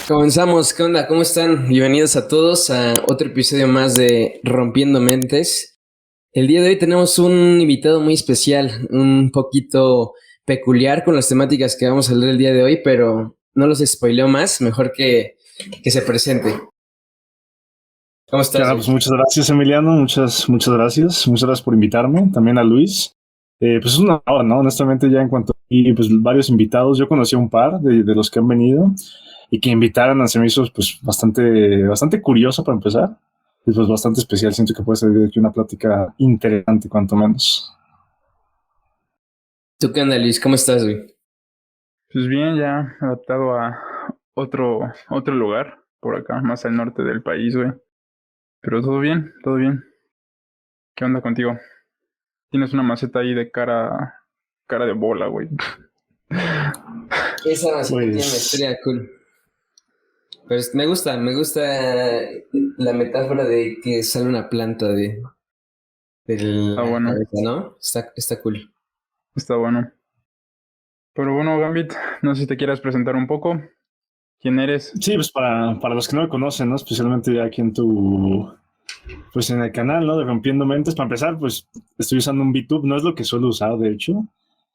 Comenzamos, ¿qué onda? ¿Cómo están? Bienvenidos a todos a otro episodio más de Rompiendo Mentes. El día de hoy tenemos un invitado muy especial, un poquito peculiar con las temáticas que vamos a hablar el día de hoy, pero no los spoileo más, mejor que se presente. ¿Cómo estás, Claro, güey? pues muchas gracias, Emiliano. Muchas gracias. Muchas gracias por invitarme. También a Luis. Pues es una honor, ¿no? Honestamente, ya en cuanto a pues, varios invitados, yo conocí a un par de los que han venido y que invitaran a se me hizo pues bastante curioso para empezar. Y pues bastante especial. Siento que puede ser de aquí una plática interesante, cuanto menos. ¿Tú qué onda, Luis? ¿Cómo estás, güey? Pues bien, ya adaptado a otro lugar, por acá, más al norte del país, güey. Pero todo bien, todo bien. ¿Qué onda contigo? Tienes una maceta ahí de cara de bola, güey. Esa masita tiene una Pues historia cool. Pues me gusta la metáfora de que sale una planta de Está la bueno, cabeza, ¿no? Está cool. está bueno. Pero bueno, Gambit, no sé si te quieras presentar un poco. ¿Quién eres? sí, pues para los que no me conocen, ¿no? Especialmente ya aquí pues en el canal, ¿no? De Rompiendo Mentes. Para empezar, pues estoy usando un VTube, no es lo que suelo usar, de hecho,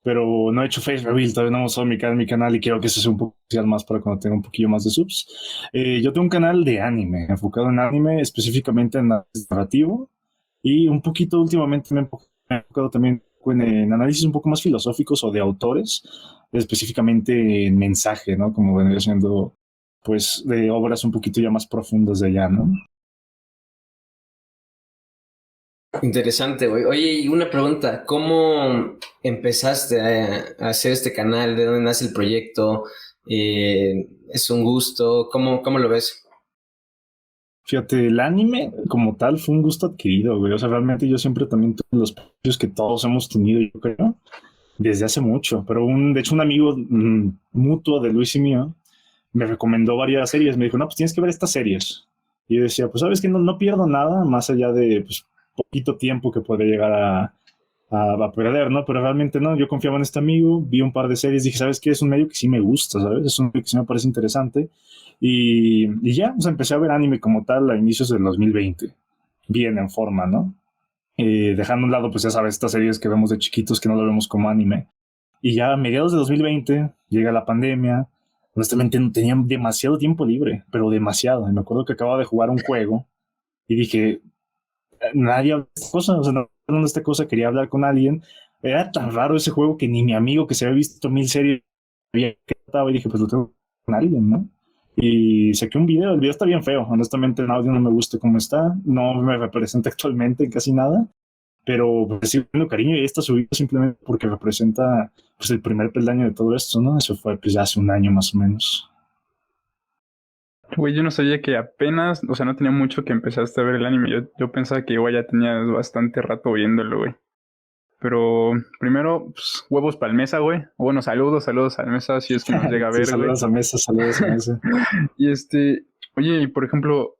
pero no he hecho face reveal, todavía no he mostrado mi canal y quiero que eso sea un poco especial más para cuando tenga un poquillo más de subs. Yo tengo un canal de anime, enfocado en anime, específicamente en análisis narrativo y un poquito últimamente me he enfocado también en análisis un poco más filosóficos o de autores, específicamente en mensaje, ¿no? Como vendría siendo, pues, de obras un poquito ya más profundas de allá, ¿no? Interesante, güey. Oye, y una pregunta, ¿cómo empezaste a hacer este canal? ¿De dónde nace el proyecto? ¿Es un gusto? ¿Cómo lo ves? Fíjate, el anime como tal fue un gusto adquirido, güey. O sea, realmente yo siempre también tuve los precios que todos hemos tenido, yo creo, desde hace mucho. Pero de hecho, un amigo mutuo de Luis y mío me recomendó varias series. Me dijo, no, pues tienes que ver estas series. Y yo decía, pues sabes que no pierdo nada más allá de pues, poquito tiempo que puede llegar a perder, ¿no? Pero realmente no, yo confiaba en este amigo, vi un par de series, dije, ¿sabes qué? Es un medio que sí me gusta, ¿sabes? Es un medio que sí me parece interesante. Y ya, o sea, empecé a ver anime como tal a inicios del 2020, bien en forma, ¿no? Dejando a un lado, pues ya sabes, estas series que vemos de chiquitos que no lo vemos como anime. Y ya a mediados de 2020 llega la pandemia. Honestamente no tenía demasiado tiempo libre, pero demasiado. Y me acuerdo que acababa de jugar un juego y dije, nadie habla de esta cosa, o sea, no hablando de esta cosa, quería hablar con alguien. Era tan raro ese juego que ni mi amigo que se había visto mil series había que trataba y dije, pues lo tengo con alguien, ¿no? Y saqué un video, el video está bien feo, honestamente el audio no me gusta cómo está, no me representa actualmente en casi nada, pero pues, sigo teniendo cariño y está subido simplemente porque representa pues el primer peldaño de todo esto, ¿no? Eso fue pues ya hace un año más o menos. Güey, yo no sabía que apenas, o sea, no tenía mucho que empezaste a ver el anime. Yo pensaba que igual ya tenías bastante rato viéndolo, güey. Pero primero, pues, huevos para el mesa, güey. Bueno, saludos al mesa si es que nos llega a Sí, ver, güey. saludos a mesa. Y oye, y por ejemplo,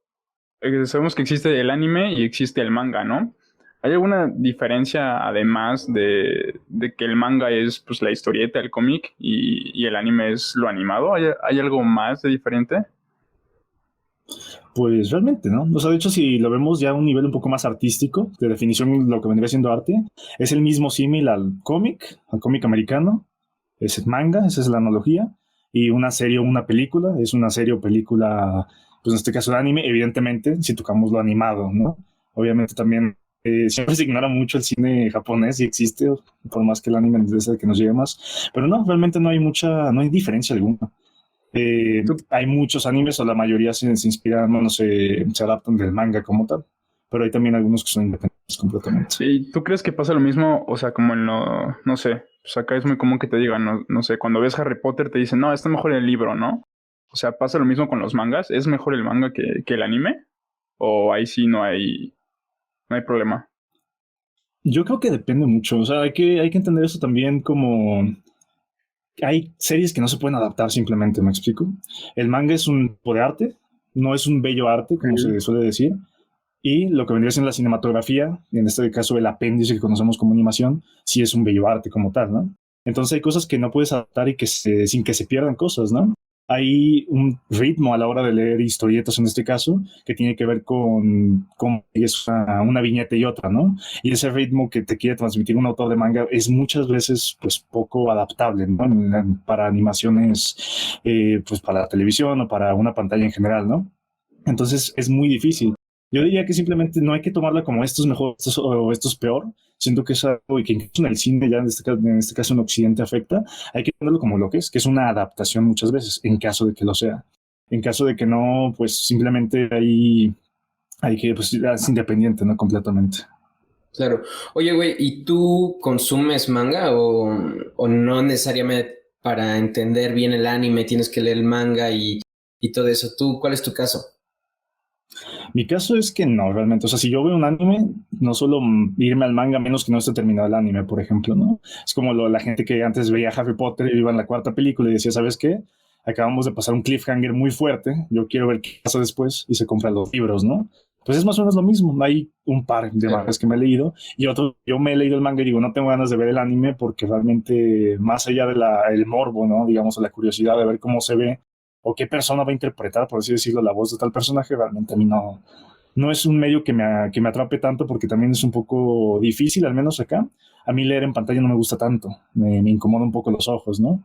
sabemos que existe el anime y existe el manga, ¿no? ¿Hay alguna diferencia además de que el manga es pues la historieta, el cómic y el anime es lo animado? ¿Hay algo más de diferente? Pues realmente, ¿no? O sea, de hecho, si lo vemos ya a un nivel un poco más artístico, de definición, lo que vendría siendo arte, es el mismo símil al cómic americano, es el manga, esa es la analogía, y una serie o una película, es una serie o película, pues en este caso de anime, evidentemente, si tocamos lo animado, ¿no? Obviamente también siempre se ignora mucho el cine japonés, si existe, por más que el anime es el que nos llegue más, pero no, realmente no hay diferencia alguna. ¿Tú, Hay muchos animes, o la mayoría se inspiran, bueno, se adaptan del manga como tal, pero hay también algunos que son independientes completamente. ¿Y tú crees que pasa lo mismo? O sea, como en lo, no sé, pues acá es muy común que te digan, no sé, cuando ves Harry Potter te dicen, no, está mejor el libro, ¿no? O sea, ¿pasa lo mismo con los mangas? ¿Es mejor el manga que el anime? ¿O ahí sí no hay problema? Yo creo que depende mucho, o sea, hay que entender eso también como hay series que no se pueden adaptar simplemente, ¿me explico? El manga es un tipo de arte, no es un bello arte, como Sí. se suele decir, y lo que vendría siendo la cinematografía, en este caso el apéndice que conocemos como animación, sí es un bello arte como tal, ¿no? Entonces hay cosas que no puedes adaptar y sin que se pierdan cosas, ¿no? hay un ritmo a la hora de leer historietas en este caso que tiene que ver con cómo es una viñeta y otra, ¿no? Y ese ritmo que te quiere transmitir un autor de manga es muchas veces pues poco adaptable, ¿no? Para animaciones, pues para la televisión o para una pantalla en general, ¿no? Entonces es muy difícil. Yo diría que simplemente no hay que tomarla como esto es mejor o esto es peor. Siento que es algo y que incluso en el cine, ya en este caso en Occidente afecta, hay que tomarlo como lo que es una adaptación muchas veces, en caso de que lo sea. En caso de que no, pues simplemente hay que, pues es independiente, ¿no? Completamente. Claro. Oye, güey, ¿y tú consumes manga o no necesariamente para entender bien el anime tienes que leer el manga y todo eso? ¿Tú, cuál es tu caso? Mi caso es que no, realmente. O sea, si yo veo un anime, no suelo irme al manga a menos que no esté terminado el anime, por ejemplo, ¿no? Es como la gente que antes veía Harry Potter y iba en la cuarta película y decía, ¿sabes qué? Acabamos de pasar un cliffhanger muy fuerte, yo quiero ver qué pasa después y se compra los libros, ¿no? Pues es más o menos lo mismo. Hay un par de mangas que me he leído y otro, yo me he leído el manga y digo, no tengo ganas de ver el anime porque realmente, más allá del morbo, ¿no? Digamos, la curiosidad de ver cómo se ve o qué persona va a interpretar, por así decirlo, la voz de tal personaje, realmente a mí no es un medio que me atrape tanto porque también es un poco difícil, al menos acá. A mí leer en pantalla no me gusta tanto, me incomoda un poco los ojos, ¿no?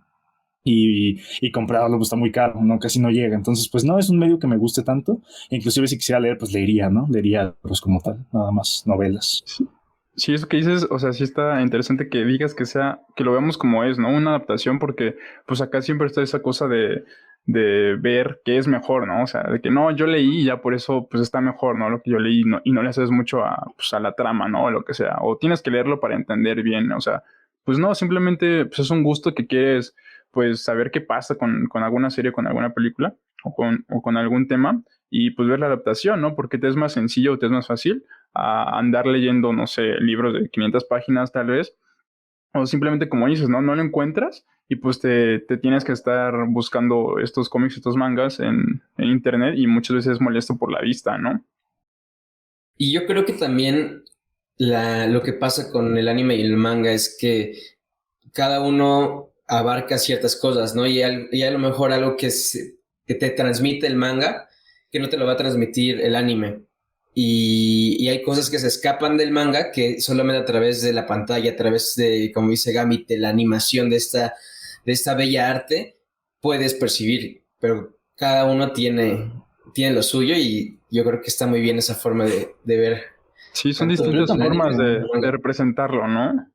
Y comprarlo pues está muy caro, ¿no? Casi no llega. Entonces, pues no es un medio que me guste tanto. Inclusive si quisiera leer, pues leería, ¿no? Leería pues como tal, nada más novelas. Sí, sí, eso que dices, o sea, sí está interesante que digas que sea, que lo veamos como es, ¿no? Una adaptación, porque pues acá siempre está esa cosa de ver qué es mejor, ¿no? O sea, de que no, yo leí y ya por eso pues está mejor, ¿no? Lo que yo leí no, y no le haces mucho pues, a la trama, ¿no? O lo que sea. O tienes que leerlo para entender bien, o sea, pues no, simplemente pues es un gusto que quieres pues saber qué pasa con alguna serie, con alguna película o con algún tema y pues ver la adaptación, ¿no? Porque te es más sencillo o te es más fácil a andar leyendo, no sé, libros de 500 páginas tal vez, o simplemente como dices, ¿no? No lo encuentras y pues te tienes que estar buscando estos cómics, estos mangas en internet y muchas veces es molesto por la vista, ¿no? Y yo creo que también lo que pasa con el anime y el manga es que cada uno abarca ciertas cosas, ¿no? Y a lo mejor algo que te transmite el manga, que no te lo va a transmitir el anime. Y hay cosas que se escapan del manga que solamente a través de la pantalla, a través de, como dice Gami, de la animación de esta bella arte, puedes percibir. Pero cada uno tiene lo suyo y yo creo que está muy bien esa forma de ver Sí, son tanto distintas el anime formas como el de manga. representarlo, ¿no?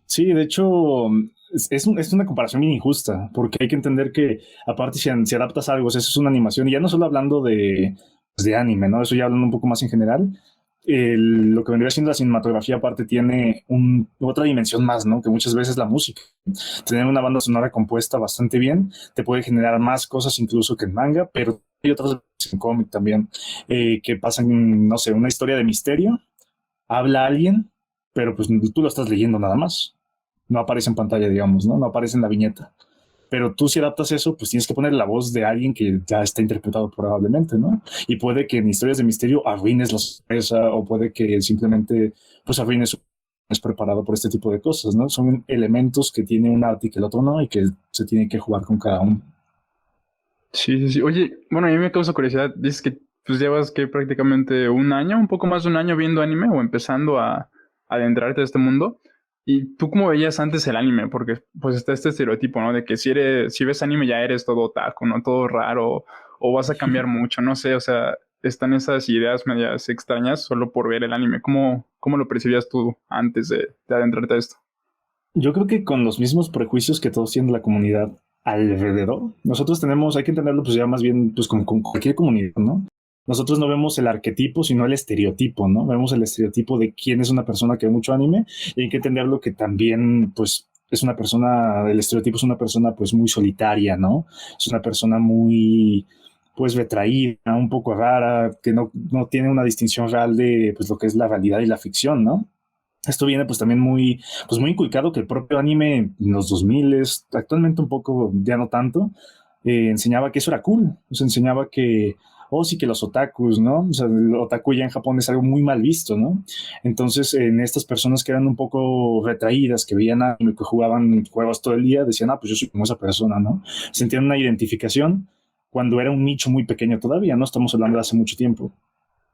Sí, de hecho, es una comparación bien injusta, porque hay que entender que, aparte, si adaptas algo, o sea, eso es una animación, y ya no solo hablando pues, de anime, ¿no? Eso ya hablando un poco más en general. Lo que vendría siendo la cinematografía, aparte, tiene otra dimensión más, ¿no? Que muchas veces la música. Tener una banda sonora compuesta bastante bien te puede generar más cosas incluso que en manga, pero hay otras en cómic también que pasan, no sé, una historia de misterio, habla alguien, pero pues tú lo estás leyendo nada más, no aparece en pantalla, digamos, ¿no? No aparece en la viñeta. Pero tú si adaptas eso, pues tienes que poner la voz de alguien que ya está interpretado probablemente, ¿no? Y puede que en historias de misterio arruines la sorpresa o puede que simplemente pues arruines su es preparado por este tipo de cosas, ¿no? Son elementos que tiene un arte y que el otro no y que se tiene que jugar con cada uno. Sí, sí, sí. Oye, bueno, a mí me causa curiosidad. Dices que pues llevas que prácticamente un año, un poco más de un año viendo anime o empezando a adentrarte a este mundo. ¿Y tú cómo veías antes el anime? Porque pues está este estereotipo, ¿no? De que si ves anime ya eres todo otaku, ¿no? Todo raro o vas a cambiar mucho, no sé, o sea, están esas ideas medias extrañas solo por ver el anime. ¿Cómo lo percibías tú antes de adentrarte a esto? Yo creo que con los mismos prejuicios que todos tienen la comunidad alrededor, nosotros tenemos, hay que entenderlo pues ya más bien pues como con cualquier comunidad, ¿no? Nosotros no vemos el arquetipo, sino el estereotipo, ¿no? Vemos el estereotipo de quién es una persona que ve mucho anime y hay que entenderlo que también pues es una persona, el estereotipo es una persona pues muy solitaria, ¿no? Es una persona muy pues retraída, un poco rara, que no tiene una distinción real de pues lo que es la realidad y la ficción, ¿no? Esto viene pues también pues muy inculcado que el propio anime en los 2000 actualmente un poco, ya no tanto, enseñaba que eso era cool, enseñaba que oh, sí que los otakus, ¿no? O sea, el otaku ya en Japón es algo muy mal visto, ¿no? Entonces, en estas personas que eran un poco retraídas, que veían anime, que jugaban juegos todo el día, decían, ah, pues yo soy como esa persona, ¿no? Sentían una identificación cuando era un nicho muy pequeño todavía, ¿no? Estamos hablando de hace mucho tiempo.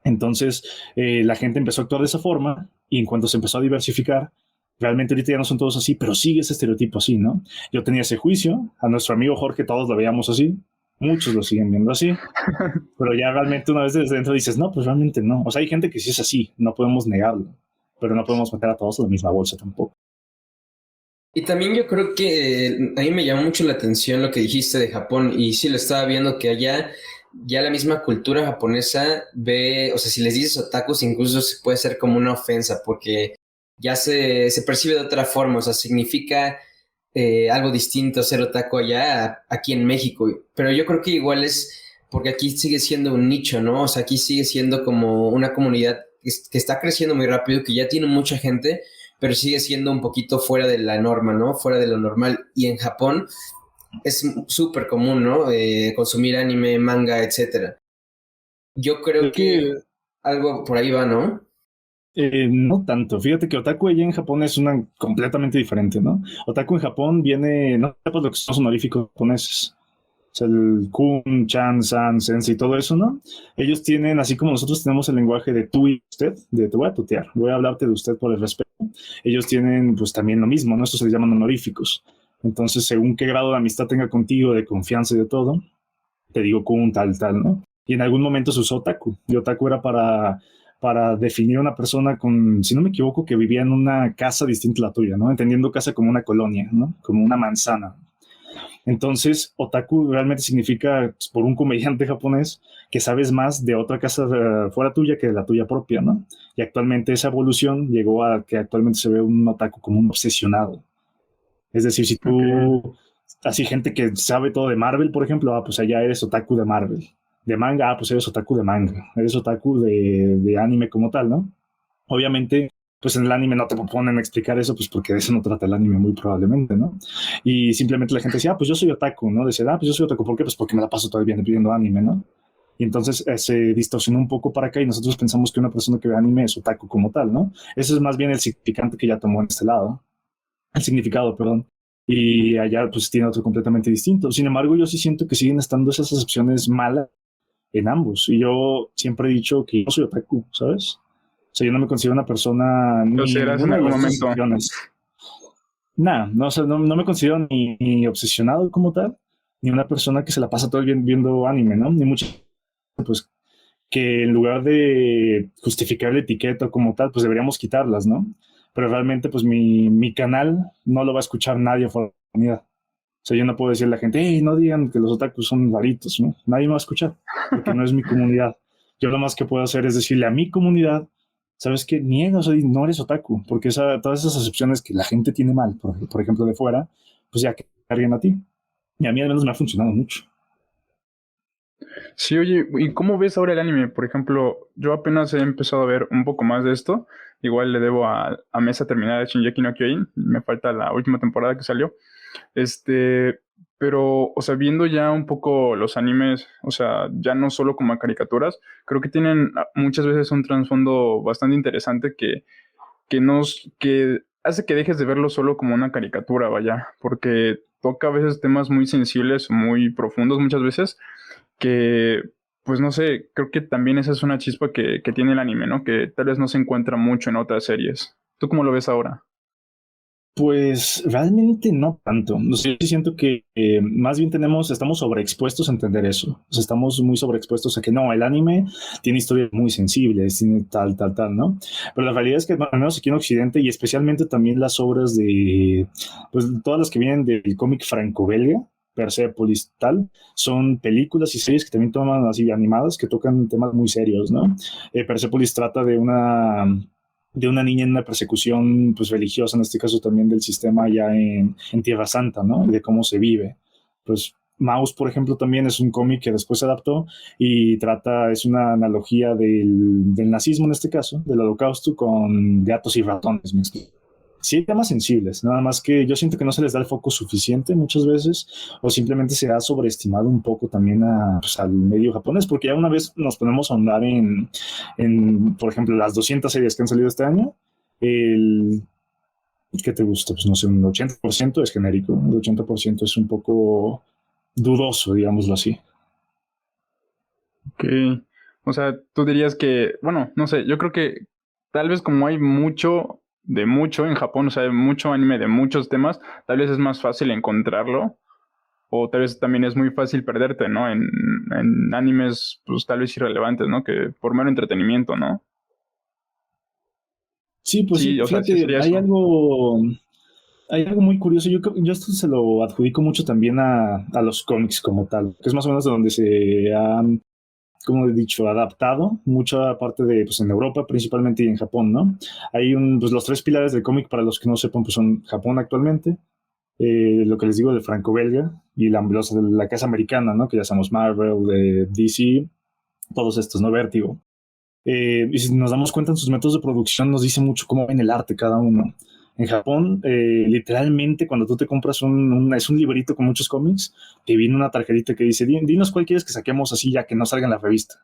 Entonces, la gente empezó a actuar de esa forma y en cuanto se empezó a diversificar, realmente ahorita ya no son todos así, pero sigue ese estereotipo así, ¿no? Yo tenía ese juicio, a nuestro amigo Jorge todos lo veíamos así, muchos lo siguen viendo así, pero ya realmente una vez desde dentro dices, no, pues realmente no. O sea, hay gente que sí es así, no podemos negarlo, pero no podemos meter a todos en la misma bolsa tampoco. Y también yo creo que a mí me llamó mucho la atención lo que dijiste de Japón y sí lo estaba viendo que allá ya la misma cultura japonesa ve, o sea, si les dices otakus incluso se puede ser como una ofensa porque ya se percibe de otra forma, o sea, significa algo distinto ser otaku allá aquí en México, pero yo creo que igual es porque aquí sigue siendo un nicho, ¿no? O sea, aquí sigue siendo como una comunidad que está creciendo muy rápido, que ya tiene mucha gente pero sigue siendo un poquito fuera de la norma, ¿no? Fuera de lo normal. Y en Japón es súper común, ¿no? Consumir anime, manga, etcétera. Yo creo Es que que algo por ahí va, ¿no? no tanto. Fíjate que otaku allá en Japón es una completamente diferente, ¿no? Otaku en Japón viene, no sepas lo que son los honoríficos japoneses. O sea, el kun, chan, san, sensei y todo eso, ¿no? Ellos tienen, así como nosotros tenemos el lenguaje de tú y usted, de te voy a tutear, voy a hablarte de usted por el respeto. Ellos tienen, pues también lo mismo, ¿no? Estos se les llaman honoríficos. Entonces, según qué grado de amistad tenga contigo, de confianza y de todo, te digo kun, tal, tal, ¿no? Y en algún momento se usó otaku. Y otaku era para definir a una persona con, si no me equivoco, que vivía en una casa distinta a la tuya, ¿no? Entendiendo casa como una colonia, ¿no? Como una manzana. Entonces, otaku realmente significa, pues, por un comediante japonés, que sabes más de otra casa fuera tuya que de la tuya propia, ¿no? Y actualmente esa evolución llegó a que actualmente se ve un otaku como un obsesionado. Es decir, si Ok. tú, así gente que sabe todo de Marvel, por ejemplo, ah, pues allá eres otaku de Marvel. De manga, ah, pues eres otaku de manga. Eres otaku de anime como tal, ¿no? Obviamente, pues en el anime no te ponen a explicar eso, pues porque de eso no trata el anime muy probablemente, ¿no? Y simplemente la gente decía, ah, pues yo soy otaku, ¿no? Decía, ah, pues yo soy otaku, ¿por qué? Pues porque me la paso todo el día viendo anime, ¿no? Y entonces se distorsionó un poco para acá y nosotros pensamos que una persona que ve anime es otaku como tal, ¿no? Ese es más bien el significante que ya tomó en este lado, el significado, perdón. Y allá pues tiene otro completamente distinto. Sin embargo, yo sí siento que siguen estando esas excepciones malas en ambos. Y yo siempre he dicho que yo soy otaku, ¿sabes? O sea, yo no me considero una persona Lo ni serás en ninguna de algún las dos momento. excepciones. Nada, no, o sea, no me considero ni obsesionado como tal, ni una persona que se la pasa todo el día viendo anime, ¿no? Ni mucho, pues, que en lugar de justificar la etiqueta como tal, pues deberíamos quitarlas, ¿no? Pero realmente, pues mi canal no lo va a escuchar nadie fuera de la comunidad. O sea, yo no puedo decirle a la gente, hey, no digan que los otakus son raritos, ¿no? Nadie me va a escuchar, porque no es mi comunidad. Yo lo más que puedo hacer es decirle a mi comunidad, ¿sabes qué? Niega, o sea, no eres otaku, porque todas esas acepciones que la gente tiene mal, por ejemplo, de fuera, pues ya que carguen a ti. Y a mí al menos me ha funcionado mucho. Sí, oye, ¿y cómo ves ahora el anime? Por ejemplo, yo apenas he empezado a ver un poco más de esto. Igual le debo a Mesa terminar de Shingeki no Kyojin. Me falta la última temporada que salió. Este, pero, o sea, viendo ya un poco los animes, o sea, ya no solo como caricaturas, creo que tienen muchas veces un trasfondo bastante interesante que hace que dejes de verlo solo como una caricatura, vaya, porque toca a veces temas muy sensibles, muy profundos muchas veces, que, pues no sé, creo que también esa es una chispa que tiene el anime, ¿no? Que tal vez no se encuentra mucho en otras series. ¿Tú cómo lo ves ahora? Pues realmente no tanto. O sea, yo sí siento que más bien estamos sobreexpuestos a entender eso. O sea, estamos muy sobreexpuestos a que no, el anime tiene historias muy sensibles, tiene tal, tal, tal, ¿no? Pero la realidad es que, bueno, al menos aquí en Occidente y especialmente también las obras de, pues todas las que vienen del cómic franco-belga, Persepolis, tal, son películas y series que también toman así animadas que tocan temas muy serios, ¿no? Persepolis trata de una niña en una persecución pues religiosa, en este caso también del sistema allá en Tierra Santa, ¿no? De cómo se vive. Pues Maus, por ejemplo, también es un cómic que después se adaptó y es una analogía del nazismo en este caso, del holocausto con gatos y ratones. ¿Me explico? Sí hay temas sensibles, nada más que yo siento que no se les da el foco suficiente muchas veces, o simplemente se ha sobreestimado un poco también pues, al medio japonés, porque ya una vez nos ponemos a ahondar por ejemplo, las 200 series que han salido este año, el, ¿qué te gusta? Pues no sé, un 80% es genérico, el 80% es un poco dudoso, digámoslo así. Ok. O sea, tú dirías que, bueno, no sé, yo creo que tal vez como hay mucho de mucho en Japón, o sea, hay mucho anime de muchos temas, tal vez es más fácil encontrarlo, o tal vez también es muy fácil perderte, ¿no? En animes, pues tal vez irrelevantes, ¿no? Que por mero entretenimiento, ¿no? Sí, pues sí, Sí, o sea, sí fíjate, sería eso. hay algo muy curioso. Yo esto se lo adjudico mucho también a los cómics como tal, que es más o menos de donde se han, como he dicho, adaptado mucha parte de, pues en Europa principalmente y en Japón, ¿no? Hay pues los tres pilares del cómic, para los que no sepan, pues son Japón actualmente, lo que les digo de franco-belga y la casa americana, ¿no? Que ya somos Marvel, DC, todos estos, ¿no? Vértigo. Y si nos damos cuenta en sus métodos de producción, nos dice mucho cómo ven el arte cada uno. En Japón, literalmente, cuando tú te compras es un librito con muchos cómics, te viene una tarjetita que dice: Dinos cuál quieres que saquemos así ya que no salga en la revista",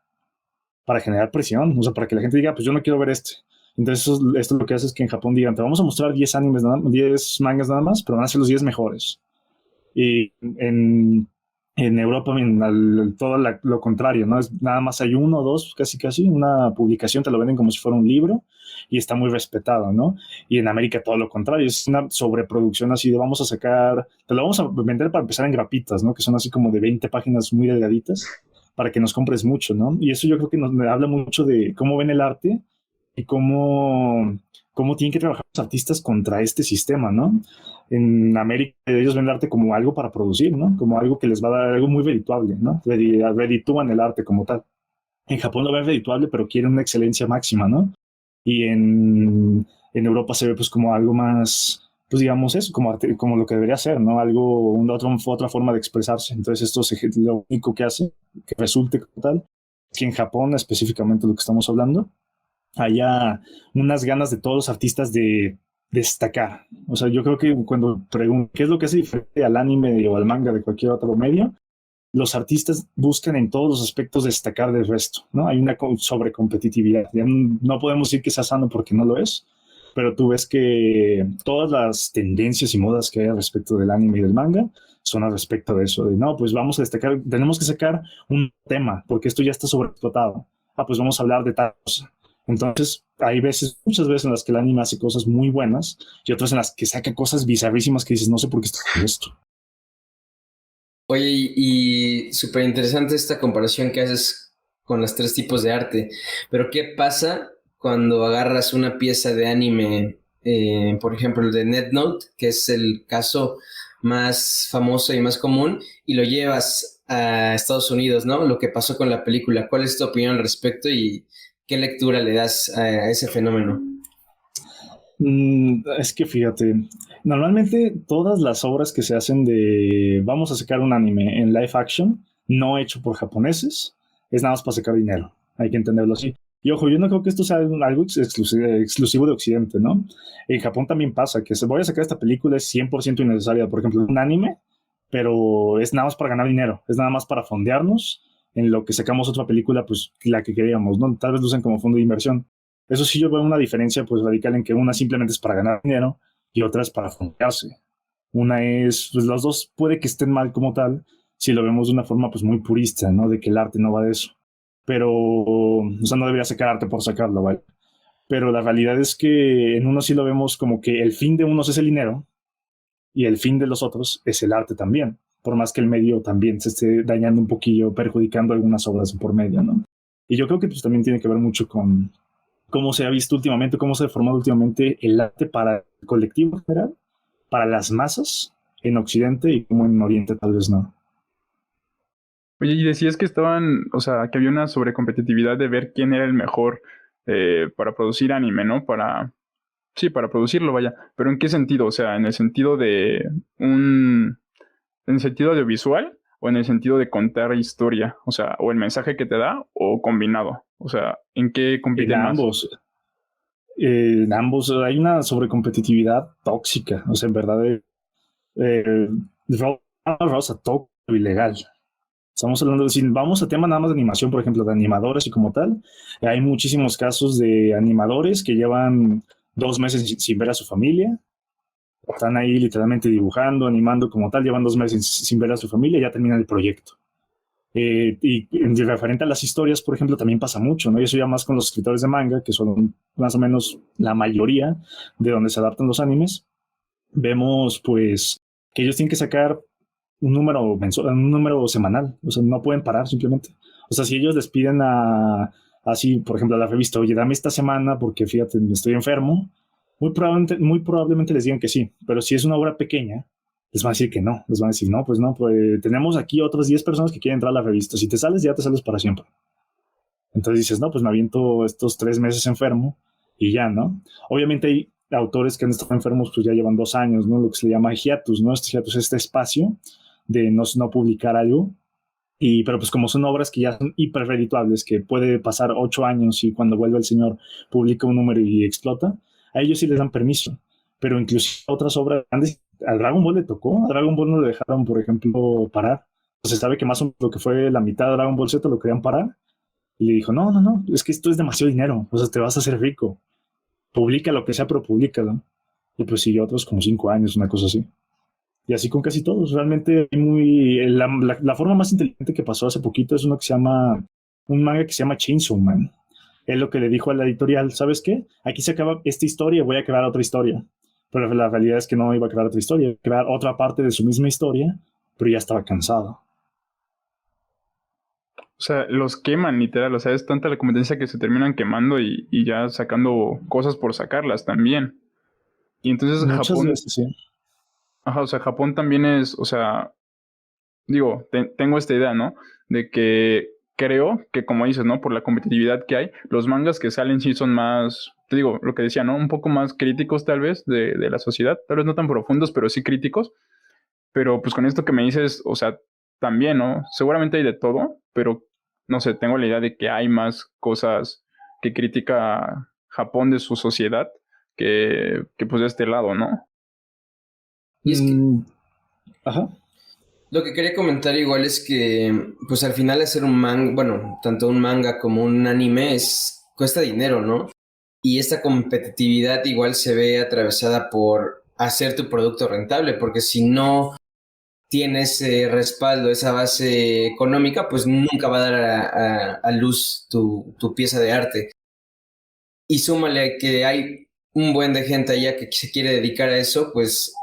para generar presión, o sea, para que la gente diga: pues yo no quiero ver este. Entonces, esto lo que hace es que en Japón digan: te vamos a mostrar 10 animes, 10 mangas nada más, pero van a ser los 10 mejores. Y en Europa, todo lo contrario, ¿no? Nada más hay uno o dos, casi casi, una publicación, te lo venden como si fuera un libro y está muy respetado, ¿no? Y en América todo lo contrario, es una sobreproducción así de: vamos a sacar, te lo vamos a vender para empezar en grapitas, ¿no? Que son así como de 20 páginas muy delgaditas para que nos compres mucho, ¿no? Y eso yo creo que me habla mucho de cómo ven el arte y cómo tienen que trabajar los artistas contra este sistema, ¿no? En América ellos ven el arte como algo para producir, ¿no? Como algo que les va a dar algo muy redituable, ¿no? Reditúan el arte como tal. En Japón lo ven redituable, pero quieren una excelencia máxima, ¿no? Y en Europa se ve pues como algo más, pues digamos eso, como lo que debería ser, ¿no? Otra forma de expresarse. Entonces lo único que hace, que resulte como tal, es que en Japón, específicamente lo que estamos hablando, haya unas ganas de todos los artistas de destacar. O sea, yo creo que cuando pregunto qué es lo que hace diferente al anime o al manga de cualquier otro medio, los artistas buscan en todos los aspectos destacar del resto, ¿no? Hay una sobrecompetitividad. Ya no podemos decir que sea sano porque no lo es, pero tú ves que todas las tendencias y modas que hay al respecto del anime y del manga son al respecto de eso, de no, pues vamos a destacar, tenemos que sacar un tema, porque esto ya está sobreexplotado. Pues vamos a hablar de tal cosa. Entonces, hay muchas veces en las que el anime hace cosas muy buenas y otras en las que saca cosas bizarrísimas que dices: no sé por qué está haciendo esto. Oye, y súper interesante esta comparación que haces con los tres tipos de arte. Pero ¿qué pasa cuando agarras una pieza de anime, por ejemplo, el de Death Note, que es el caso más famoso y más común, y lo llevas a Estados Unidos, ¿no? Lo que pasó con la película. ¿Cuál es tu opinión al respecto y qué lectura le das a ese fenómeno? Es que fíjate, normalmente todas las obras que se hacen de vamos a sacar un anime en live action, no hecho por japoneses, es nada más para sacar dinero. Hay que entenderlo así. Y ojo, yo no creo que esto sea algo exclusivo de Occidente, ¿no? En Japón también pasa que se voy a sacar esta película, es 100% innecesaria. Por ejemplo, un anime, pero es nada más para ganar dinero, es nada más para fondearnos en lo que sacamos otra película, pues la que queríamos, ¿no? Tal vez lo usen como fondo de inversión. Eso sí, yo veo una diferencia pues radical en que una simplemente es para ganar dinero y otra es para fondearse. Una es, pues los dos puede que estén mal como tal, si lo vemos de una forma pues muy purista, ¿no? De que el arte no va de eso. Pero, o sea, no debería sacar arte por sacarlo, ¿vale? Pero la realidad es que en uno sí lo vemos como que el fin de unos es el dinero y el fin de los otros es el arte también, por más que el medio también se esté dañando un poquillo, perjudicando algunas obras por medio, ¿no? Y yo creo que pues también tiene que ver mucho con cómo se ha visto últimamente, cómo se ha formado últimamente el arte para el colectivo en general, para las masas en Occidente y como en Oriente tal vez no. Oye, y decías que estaban, o sea, que había una sobrecompetitividad de ver quién era el mejor para producir anime, ¿no? Sí, para producirlo, vaya. Pero ¿en qué sentido? O sea, ¿en el sentido de en el sentido audiovisual o en el sentido de contar historia? O sea, o el mensaje que te da o combinado. O sea, ¿en qué En compiten más? ambos, En ambos hay una sobrecompetitividad tóxica, o sea, en verdad, eh, rosa, tóxico, ilegal. Estamos hablando de, si vamos a tema nada más de animación, por ejemplo, de animadores y como tal, hay muchísimos casos de animadores que llevan 2 meses sin ver a su familia, están ahí literalmente dibujando, animando como tal, llevan 2 meses sin ver a su familia y ya terminan el proyecto. Y referente a las historias, por ejemplo, también pasa mucho, ¿no? Y eso ya más con los escritores de manga, que son más o menos la mayoría de donde se adaptan los animes. Vemos, pues, que ellos tienen que sacar un número mensual, un número semanal, o sea, no pueden parar simplemente. O sea, si ellos les piden así, por ejemplo, a la revista, oye, dame esta semana porque fíjate, estoy enfermo, muy probablemente les digan que sí, pero si es una obra pequeña, les van a decir que no, les van a decir, no, pues tenemos aquí otras 10 personas que quieren entrar a la revista, si te sales, ya te sales para siempre. Entonces dices, no, pues me aviento estos 3 meses enfermo y ya, ¿no? Obviamente hay autores que han estado enfermos, pues ya llevan 2 años, ¿no? Lo que se le llama hiatus, ¿no? Este hiatus es este espacio de no publicar algo. Pero pues como son obras que ya son hiper redituables, que puede pasar 8 años y cuando vuelve el señor publica un número y explota, a ellos sí les dan permiso. Pero incluso otras obras grandes, a Dragon Ball le tocó, a Dragon Ball no le dejaron, por ejemplo, parar. Se sabe que más o menos lo que fue la mitad de Dragon Ball Z lo querían parar. Y le dijo, no, es que esto es demasiado dinero, o sea, te vas a hacer rico. Publica lo que sea, pero públicalo. Y pues siguió otros como 5 años, una cosa así. Y así con casi todos. Realmente la forma más inteligente que pasó hace poquito es uno que se llama, un manga que se llama Chainsaw Man. Él lo que le dijo a la editorial, ¿sabes qué? Aquí se acaba esta historia, voy a crear otra historia. Pero la realidad es que no iba a crear otra historia, iba a crear otra parte de su misma historia, pero ya estaba cansado. O sea, los queman literal, o sea, es tanta la competencia que se terminan quemando y ya sacando cosas por sacarlas también. Y entonces Muchas Japón, veces, sí. ajá, o sea, Japón también es, o sea, digo, tengo esta idea, ¿no? De que creo que, como dices, ¿no? Por la competitividad que hay, los mangas que salen sí son más, te digo, lo que decía, ¿no? Un poco más críticos tal vez de la sociedad, tal vez no tan profundos, pero sí críticos. Pero pues con esto que me dices, o sea, también, ¿no? Seguramente hay de todo, pero no sé, tengo la idea de que hay más cosas que critica Japón de su sociedad que pues de este lado, ¿no? Y es que Ajá. lo que quería comentar igual es que, pues al final hacer un manga, bueno, tanto un manga como un anime cuesta dinero, ¿no? Y esta competitividad igual se ve atravesada por hacer tu producto rentable, porque si no tienes ese respaldo, esa base económica, pues nunca va a dar a luz tu pieza de arte. Y súmale que hay un buen de gente allá que se quiere dedicar a eso, pues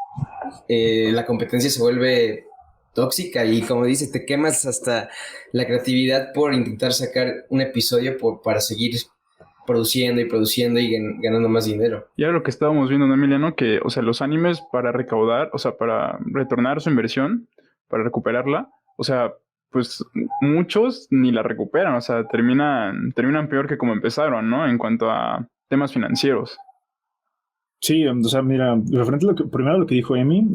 la competencia se vuelve tóxica y como dices, te quemas hasta la creatividad por intentar sacar un episodio para seguir produciendo y produciendo y ganando más dinero. Y era lo que estábamos viendo, ¿no, Emiliano? Que, o sea, los animes para recaudar, o sea, para retornar su inversión, para recuperarla, o sea, pues muchos ni la recuperan, o sea, terminan peor que como empezaron, ¿no? En cuanto a temas financieros. Sí, o sea, mira, referente a primero lo que dijo Emi,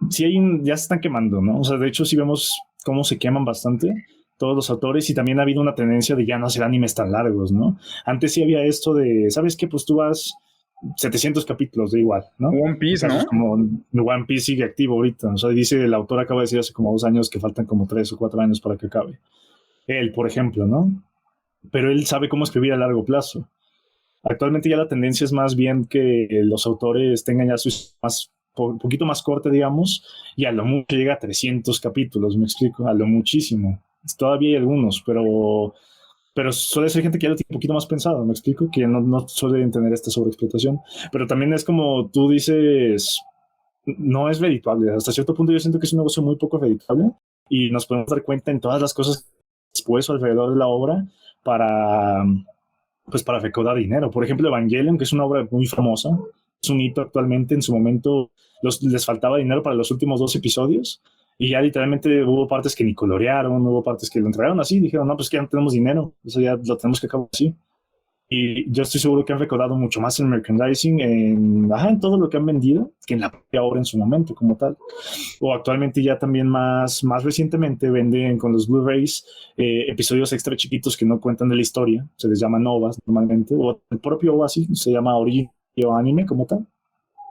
sí ya se están quemando, ¿no? O sea, de hecho sí vemos cómo se queman bastante todos los autores y también ha habido una tendencia de ya no hacer animes tan largos, ¿no? Antes sí había esto de, ¿sabes qué? Pues tú vas 700 capítulos, da igual, ¿no? One Piece, Casos ¿no? como One Piece sigue activo ahorita, o sea, dice, el autor acaba de decir hace como 2 años que faltan como 3 o 4 años para que acabe. Él, por ejemplo, ¿no? Pero él sabe cómo escribir a largo plazo. Actualmente ya la tendencia es más bien que los autores tengan ya un poquito más corte, digamos, y a lo mucho llega a 300 capítulos, me explico, a lo muchísimo. Todavía hay algunos, pero suele ser gente que ya lo tiene un poquito más pensado, me explico, que no suelen tener esta sobreexplotación. Pero también es como tú dices, no es redituable. Hasta cierto punto yo siento que es un negocio muy poco redituable y nos podemos dar cuenta en todas las cosas después o alrededor de la obra para pues para recaudar dinero. Por ejemplo, Evangelion, que es una obra muy famosa, es un hito actualmente. En su momento les faltaba dinero para los últimos 2 episodios y ya literalmente hubo partes que ni colorearon, hubo partes que lo entregaron así, dijeron, no, pues que ya no tenemos dinero, eso ya lo tenemos que acabar así. Y yo estoy seguro que han recaudado mucho más en merchandising, en todo lo que han vendido, que en la propia obra en su momento como tal. O actualmente ya también más recientemente venden con los Blu-rays episodios extra chiquitos que no cuentan de la historia, se les llama novas normalmente, o el propio OVA así, se llama original o anime como tal,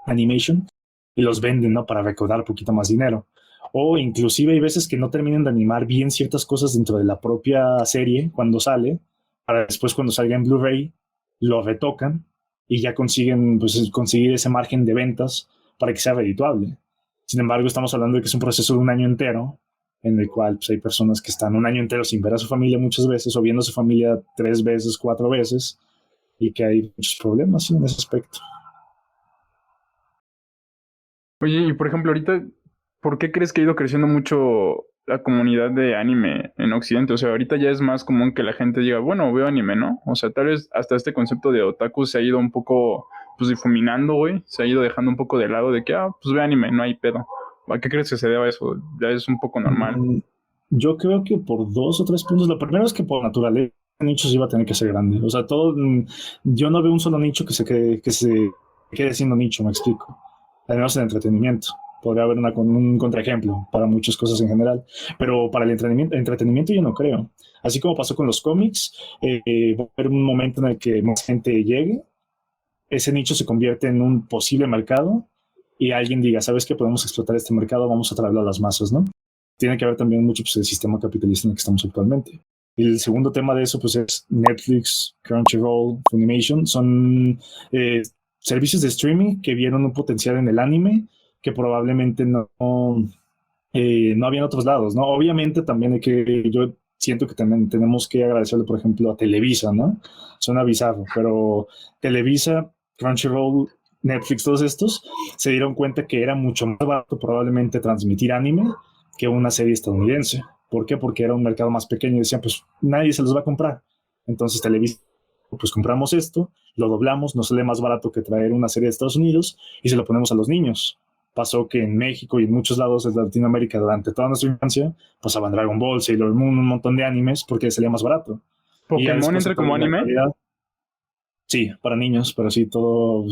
animation, y los venden, ¿no? Para recaudar un poquito más dinero. O inclusive hay veces que no terminan de animar bien ciertas cosas dentro de la propia serie cuando sale, para después cuando salga en Blu-ray lo retocan y ya consiguen pues, conseguir ese margen de ventas para que sea redituable. Sin embargo, estamos hablando de que es un proceso de un año entero, en el cual pues, hay personas que están un año entero sin ver a su familia muchas veces, o viendo a su familia 3 veces, 4 veces, y que hay muchos problemas ¿sí? En ese aspecto. Oye, y por ejemplo, ahorita, ¿por qué crees que ha ido creciendo mucho la comunidad de anime en Occidente? O sea, ahorita ya es más común que la gente diga, bueno, veo anime, ¿no? O sea, tal vez hasta este concepto de otaku se ha ido un poco, pues, difuminando, güey. Se ha ido dejando un poco de lado de que, pues ve anime, no hay pedo. ¿A qué crees que se deba eso? Ya es un poco normal. Yo creo que por 2 o 3 puntos. Lo primero es que por naturaleza el nicho sí va a tener que ser grande. O sea, yo no veo un solo nicho que se quede siendo nicho, me explico. Además, el entretenimiento. Podría haber un contraejemplo para muchas cosas en general, pero para el entretenimiento yo no creo. Así como pasó con los cómics, va a haber un momento en el que más gente llegue, ese nicho se convierte en un posible mercado y alguien diga, ¿sabes qué? Podemos explotar este mercado, vamos a traerlo a las masas, ¿no? Tiene que haber también mucho pues, el sistema capitalista en el que estamos actualmente. Y el segundo tema de eso pues es Netflix, Crunchyroll, Funimation, son servicios de streaming que vieron un potencial en el anime que probablemente no había en otros lados, ¿no? Obviamente también yo siento que también tenemos que agradecerle, por ejemplo, a Televisa, ¿no? Suena bizarro, pero Televisa, Crunchyroll, Netflix, todos estos se dieron cuenta que era mucho más barato probablemente transmitir anime que una serie estadounidense. ¿Por qué? Porque era un mercado más pequeño y decían, pues nadie se los va a comprar. Entonces Televisa, pues compramos esto, lo doblamos, nos sale más barato que traer una serie de Estados Unidos y se lo ponemos a los niños. Pasó que en México y en muchos lados de Latinoamérica durante toda nuestra infancia pasaban Dragon Ball, Sailor Moon, un montón de animes porque salía más barato. Y ya ¿Pokémon después se entra como la anime? calidad. Sí, para niños, pero sí, todo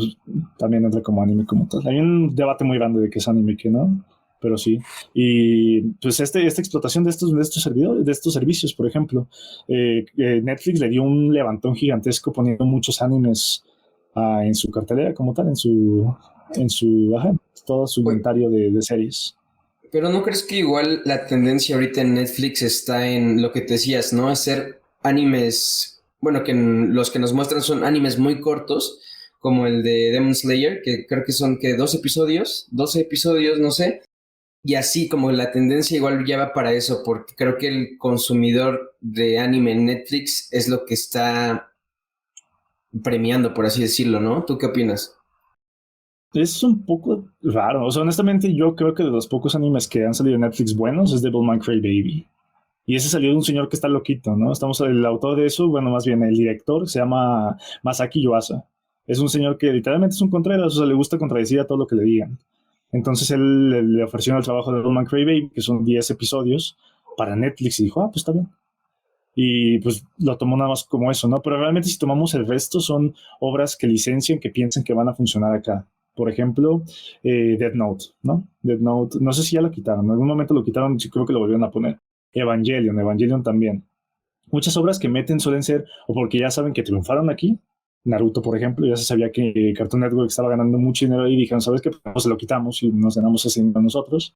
también entra como anime como tal. Hay un debate muy grande de qué es anime y qué no, pero sí. Y pues esta explotación de estos servicios, por ejemplo, Netflix le dio un levantón gigantesco poniendo muchos animes en su cartelera como tal, ajá, todo su Pues, inventario de series. pero ¿no crees que igual la tendencia ahorita en Netflix está en lo que te decías, ¿no? Hacer animes, bueno, los que nos muestran son animes muy cortos, como el de Demon Slayer, que creo que son que 12 episodios, no sé. Y así como la tendencia igual ya va para eso, porque creo que el consumidor de anime en Netflix es lo que está premiando, por así decirlo, ¿no? ¿Tú qué opinas? Es un poco raro. O sea, honestamente, yo creo que de los pocos animes que han salido en Netflix buenos es Devilman Crybaby. Y ese salió de un señor que está loquito, ¿no? El autor de eso, bueno, más bien el director, se llama Masaki Yuasa. Es un señor que literalmente es un contreras, o sea, le gusta contradecir a todo lo que le digan. Entonces él le ofreció el trabajo de Devilman Crybaby, que son 10 episodios, para Netflix, y dijo, pues está bien. Y pues lo tomó nada más como eso, ¿no? Pero realmente si tomamos el resto son obras que licencian, que piensan que van a funcionar acá. Por ejemplo, Death Note, ¿no? Death Note, no sé si ya lo quitaron, en algún momento lo quitaron, sí creo que lo volvieron a poner. Evangelion también. Muchas obras que meten suelen ser, o porque ya saben que triunfaron aquí, Naruto, por ejemplo, ya se sabía que Cartoon Network estaba ganando mucho dinero y dijeron, ¿sabes qué? Pues se lo quitamos y nos ganamos ese dinero nosotros.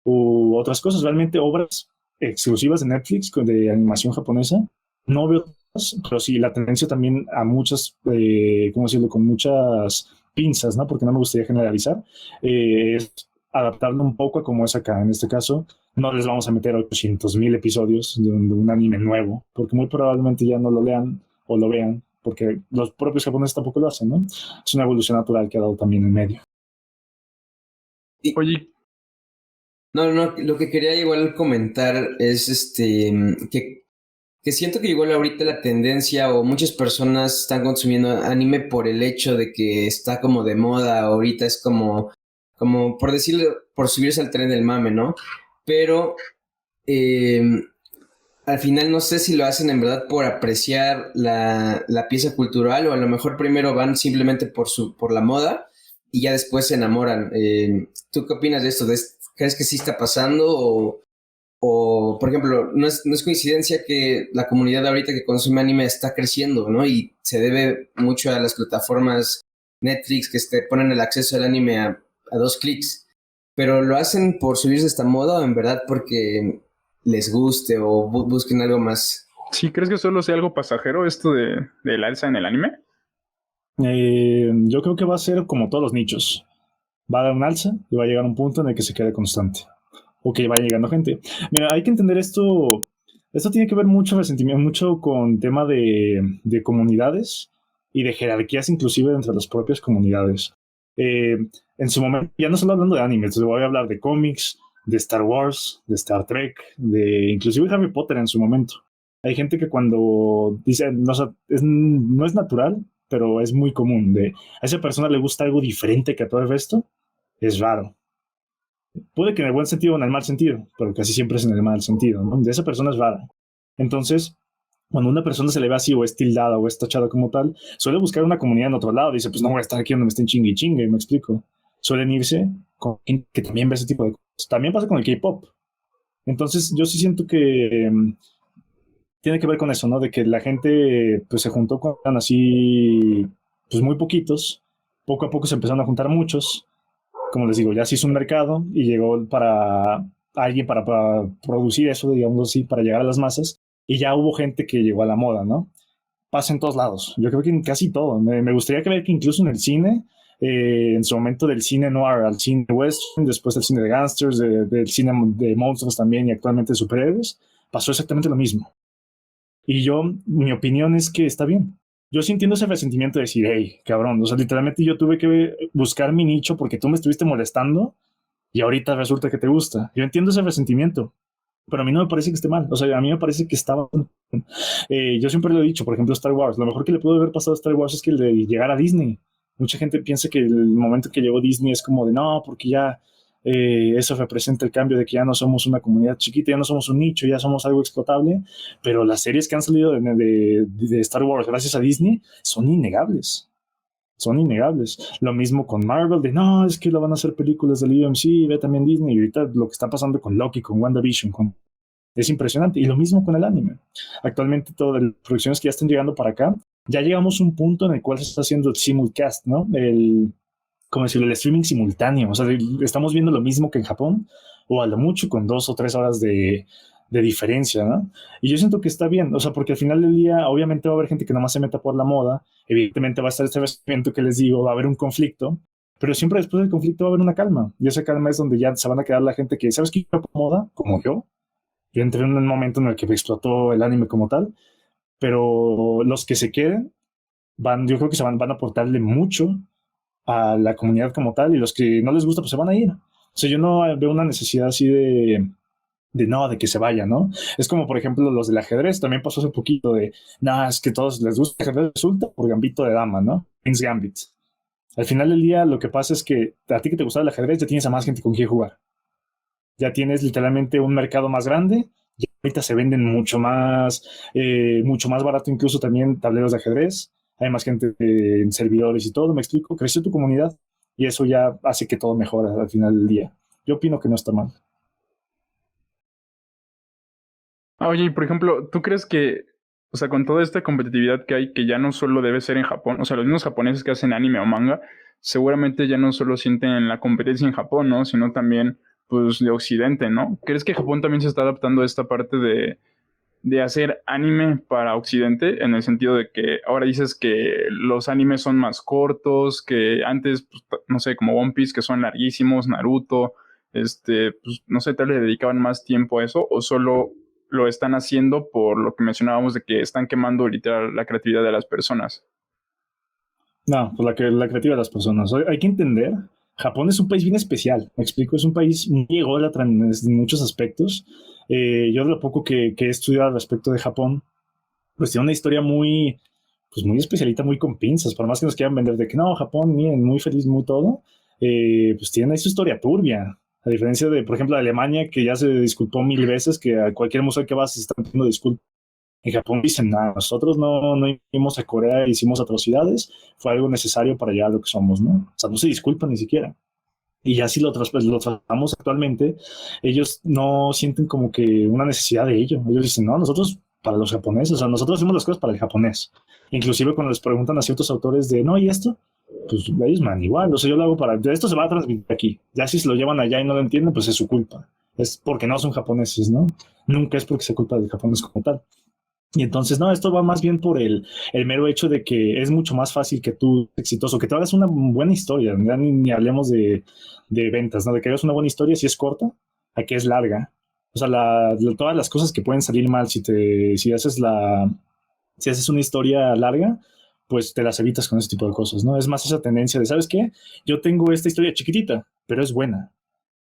U otras cosas, realmente obras exclusivas de Netflix de animación japonesa, no veo todas, pero sí la tendencia también a muchas, ¿cómo decirlo? Con muchas pinzas, ¿no? Porque no me gustaría generalizar, es adaptarlo un poco a como es acá. En este caso, no les vamos a meter 800,000 episodios de un anime nuevo, porque muy probablemente ya no lo lean o lo vean, porque los propios japoneses tampoco lo hacen, ¿no? Es una evolución natural que ha dado también en medio. Y, Oye, no, no, lo que quería igual comentar es que siento que igual ahorita la tendencia o muchas personas están consumiendo anime por el hecho de que está como de moda, ahorita es como por decirlo, por subirse al tren del mame, ¿no? Pero eh, al final no sé si lo hacen en verdad por apreciar la pieza cultural o a lo mejor primero van simplemente por la moda y ya después se enamoran. ¿Tú qué opinas de esto? ¿Crees que sí está pasando o, por ejemplo, no es coincidencia que la comunidad ahorita que consume anime está creciendo, ¿no? Y se debe mucho a las plataformas Netflix que te ponen el acceso al anime a 2 clics. Pero lo hacen por subirse a esta moda o en verdad porque les guste o busquen algo más. ¿Sí crees que solo sea algo pasajero esto del alza en el anime? Yo creo que va a ser como todos los nichos. Va a dar un alza y va a llegar un punto en el que se quede constante. O que vaya llegando gente. Mira, hay que entender esto. Esto tiene que ver mucho resentimiento, mucho con tema de comunidades y de jerarquías inclusive entre las propias comunidades. Eh, en su momento, ya no solo hablando de anime, entonces voy a hablar de cómics, de Star Wars, de Star Trek, de inclusive Harry Potter en su momento. Hay gente que cuando dice, no, no es natural, pero es muy común. A esa persona le gusta algo diferente que a todo el resto, es raro. Puede que en el buen sentido o en el mal sentido, pero casi siempre es en el mal sentido, ¿no? De esa persona es rara. Entonces, cuando una persona se le ve así o es tildada o es tachada como tal, suele buscar una comunidad en otro lado. Dice, pues no voy a estar aquí donde me estén chingue y chingue, me explico. Suelen irse con gente que también ve ese tipo de cosas. También pasa con el K-pop. Entonces, yo sí siento que tiene que ver con eso, ¿no? De que la gente pues se juntó con así, pues muy poquitos. Poco a poco se empezaron a juntar muchos. Como les digo, ya se hizo un mercado y llegó para alguien para producir eso, digamos así, para llegar a las masas. Y ya hubo gente que llegó a la moda, ¿no? Pasa en todos lados. Yo creo que en casi todo. Me gustaría ver que incluso en el cine, en su momento del cine noir al cine western, después del cine de gangsters, del cine de monstruos también y actualmente de superhéroes, pasó exactamente lo mismo. Y mi opinión es que está bien. Yo sí entiendo ese resentimiento de decir, hey, cabrón, o sea, literalmente yo tuve que buscar mi nicho porque tú me estuviste molestando y ahorita resulta que te gusta. Yo entiendo ese resentimiento, pero a mí no me parece que esté mal. O sea, a mí me parece que estaba... yo siempre lo he dicho, por ejemplo, Star Wars. Lo mejor que le pudo haber pasado a Star Wars es que el de llegar a Disney. Mucha gente piensa que el momento que llegó Disney es como de no, porque ya eso representa el cambio de que ya no somos una comunidad chiquita, ya no somos un nicho, ya somos algo explotable, pero las series que han salido de Star Wars gracias a Disney son innegables. Son innegables. Lo mismo con Marvel, de no, es que lo van a hacer películas del UMC, ve también Disney, y ahorita lo que está pasando con Loki, con WandaVision, es impresionante. Y lo mismo con el anime. Actualmente todas las producciones que ya están llegando para acá, ya llegamos a un punto en el cual se está haciendo el simulcast, ¿no? Como decirlo, el streaming simultáneo. O sea, estamos viendo lo mismo que en Japón, o a lo mucho con 2 o 3 horas de diferencia, ¿no? Y yo siento que está bien, o sea, porque al final del día, obviamente va a haber gente que nomás se meta por la moda, evidentemente va a estar este evento que les digo, va a haber un conflicto, pero siempre después del conflicto va a haber una calma, y esa calma es donde ya se van a quedar la gente que, ¿sabes qué? Por moda, como yo entré en un momento en el que me explotó el anime como tal, pero los que se queden, yo creo que van a aportarle mucho a la comunidad como tal, y los que no les gusta, pues se van a ir. O sea, yo no veo una necesidad así de que se vaya, ¿no? Es como, por ejemplo, los del ajedrez, también pasó hace poquito no, es que todos les gusta el ajedrez, resulta por Gambito de Dama, ¿no? Queen's Gambit. Al final del día, lo que pasa es que a ti que te gusta el ajedrez, ya tienes a más gente con quien jugar. Ya tienes literalmente un mercado más grande, y ahorita se venden mucho más barato incluso también tableros de ajedrez, hay más gente en servidores y todo, me explico, creció tu comunidad y eso ya hace que todo mejore al final del día. Yo opino que no está mal. Oye, y por ejemplo, ¿tú crees que, o sea, con toda esta competitividad que hay, que ya no solo debe ser en Japón, o sea, los mismos japoneses que hacen anime o manga, seguramente ya no solo sienten la competencia en Japón, ¿no? Sino también, pues, de Occidente, ¿no? ¿Crees que Japón también se está adaptando a esta parte de hacer anime para Occidente, en el sentido de que ahora dices que los animes son más cortos, que antes, pues, no sé, como One Piece, que son larguísimos, Naruto, pues, no sé, tal vez le dedicaban más tiempo a eso, o solo lo están haciendo por lo que mencionábamos de que están quemando literal la creatividad de las personas? No, pues la creativa de las personas. Hay que entender, Japón es un país bien especial, me explico, es un país muy ególatra en muchos aspectos. Yo de lo poco que he estudiado al respecto de Japón, pues tiene una historia muy especialita, muy con pinzas, por más que nos quieran vender de que no, Japón, miren, muy feliz, muy todo, pues tiene ahí su historia turbia. A diferencia de, por ejemplo, de Alemania, que ya se disculpó 1000 veces, que a cualquier museo que vas se están pidiendo disculpas. En Japón dicen, nada, nosotros no fuimos a Corea e hicimos atrocidades, fue algo necesario para llegar a lo que somos, ¿no? O sea, no se disculpan ni siquiera. Y ya si lo tratamos actualmente, ellos no sienten como que una necesidad de ello. Ellos dicen, no, nosotros para los japoneses, o sea, nosotros hacemos las cosas para el japonés. Inclusive cuando les preguntan a ciertos autores de, no, ¿y esto? Pues ellos man, igual, o sea, yo lo hago para, esto se va a transmitir aquí. Ya si se lo llevan allá y no lo entienden, pues es su culpa. Es porque no son japoneses, ¿no? Nunca es porque sea culpa del japonés como tal. Y entonces, no, esto va más bien por el mero hecho de que es mucho más fácil que tú, exitoso, que te hagas una buena historia. Ya ni hablemos de ventas, ¿no? De que hagas una buena historia si es corta, a que es larga. O sea, todas las cosas que pueden salir mal si haces una historia larga, pues te las evitas con ese tipo de cosas, ¿no? Es más esa tendencia de, ¿sabes qué? Yo tengo esta historia chiquitita, pero es buena.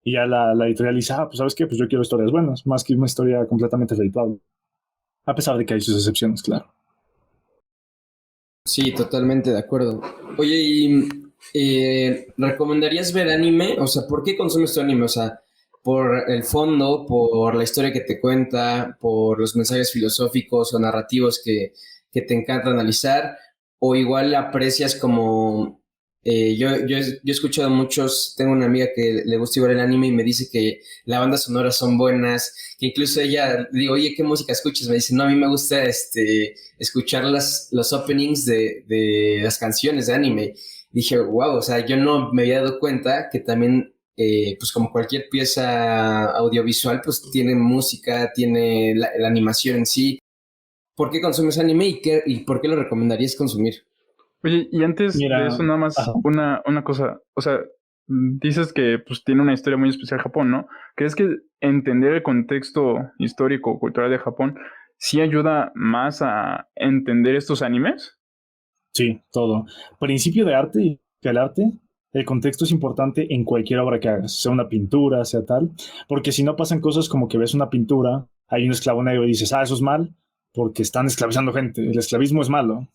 Y ya la editorial dice, pues ¿sabes qué? Pues yo quiero historias buenas, más que una historia completamente redituable. A pesar de que hay sus excepciones, claro. Sí, totalmente de acuerdo. Oye, ¿y recomendarías ver anime? O sea, ¿por qué consumes tu anime? O sea, ¿por el fondo, por la historia que te cuenta, por los mensajes filosóficos o narrativos que te encanta analizar? ¿O igual aprecias como... yo he escuchado a muchos, tengo una amiga que le gusta igual el anime y me dice que las bandas sonoras son buenas, que incluso ella, le digo, oye, ¿qué música escuchas? Me dice, no, a mí me gusta escuchar los openings de las canciones de anime. Dije, wow, o sea, yo no me había dado cuenta que también, pues como cualquier pieza audiovisual, pues tiene música, tiene la animación en sí. ¿Por qué consumes anime y por qué lo recomendarías consumir? Oye, y antes Mira, de eso, nada más ajá. una cosa. O sea, dices que pues tiene una historia muy especial Japón, ¿no? ¿Crees que entender el contexto histórico, cultural de Japón, sí ayuda más a entender estos animes? Sí, todo. Principio de arte y que el arte, el contexto es importante en cualquier obra que hagas, sea una pintura, sea tal, porque si no pasan cosas como que ves una pintura, hay un esclavo negro y dices, eso es mal, porque están esclavizando gente, el esclavismo es malo.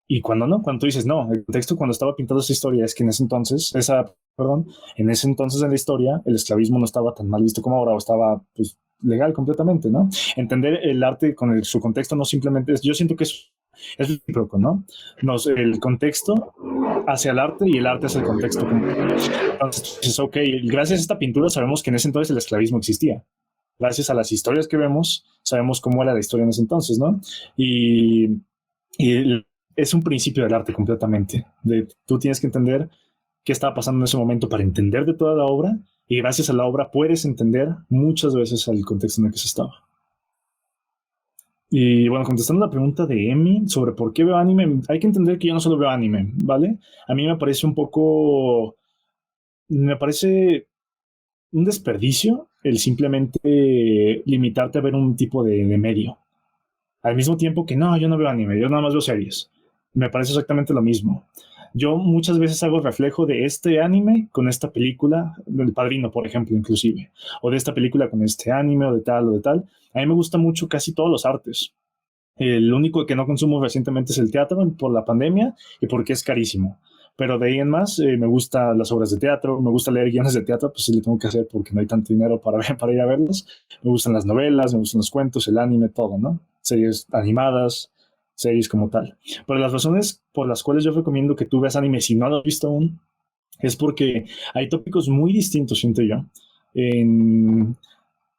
Y cuando no, cuando tú dices, no, el contexto cuando estaba pintando esa historia es que en ese entonces en la historia, el esclavismo no estaba tan mal visto como ahora, o estaba pues legal completamente, ¿no? Entender el arte con su contexto no simplemente yo siento que es recíproco, ¿no? El contexto hacia el arte y el arte hacia el contexto. Entonces, dices, ok, gracias a esta pintura sabemos que en ese entonces el esclavismo existía. Gracias a las historias que vemos, sabemos cómo era la historia en ese entonces, ¿no? Y es un principio del arte completamente. Tú tienes que entender qué estaba pasando en ese momento para entender de toda la obra y gracias a la obra puedes entender muchas veces el contexto en el que se estaba. Y bueno, contestando la pregunta de Emi sobre por qué veo anime, hay que entender que yo no solo veo anime, ¿vale? A mí me parece un desperdicio el simplemente limitarte a ver un tipo de medio. Al mismo tiempo que no, yo no veo anime, yo nada más veo series. Me parece exactamente lo mismo. Yo muchas veces hago reflejo de este anime con esta película, El Padrino, por ejemplo, inclusive, o de esta película con este anime, o de tal, o de tal. A mí me gusta mucho casi todos los artes. El único que no consumo recientemente es el teatro por la pandemia y porque es carísimo. Pero de ahí en más, me gustan las obras de teatro, me gusta leer guiones de teatro, pues sí le tengo que hacer porque no hay tanto dinero para ir a verlos. Me gustan las novelas, me gustan los cuentos, el anime, todo, ¿no? Series animadas, series como tal. Pero las razones por las cuales yo recomiendo que tú veas anime si no lo has visto aún es porque hay tópicos muy distintos, siento yo, en,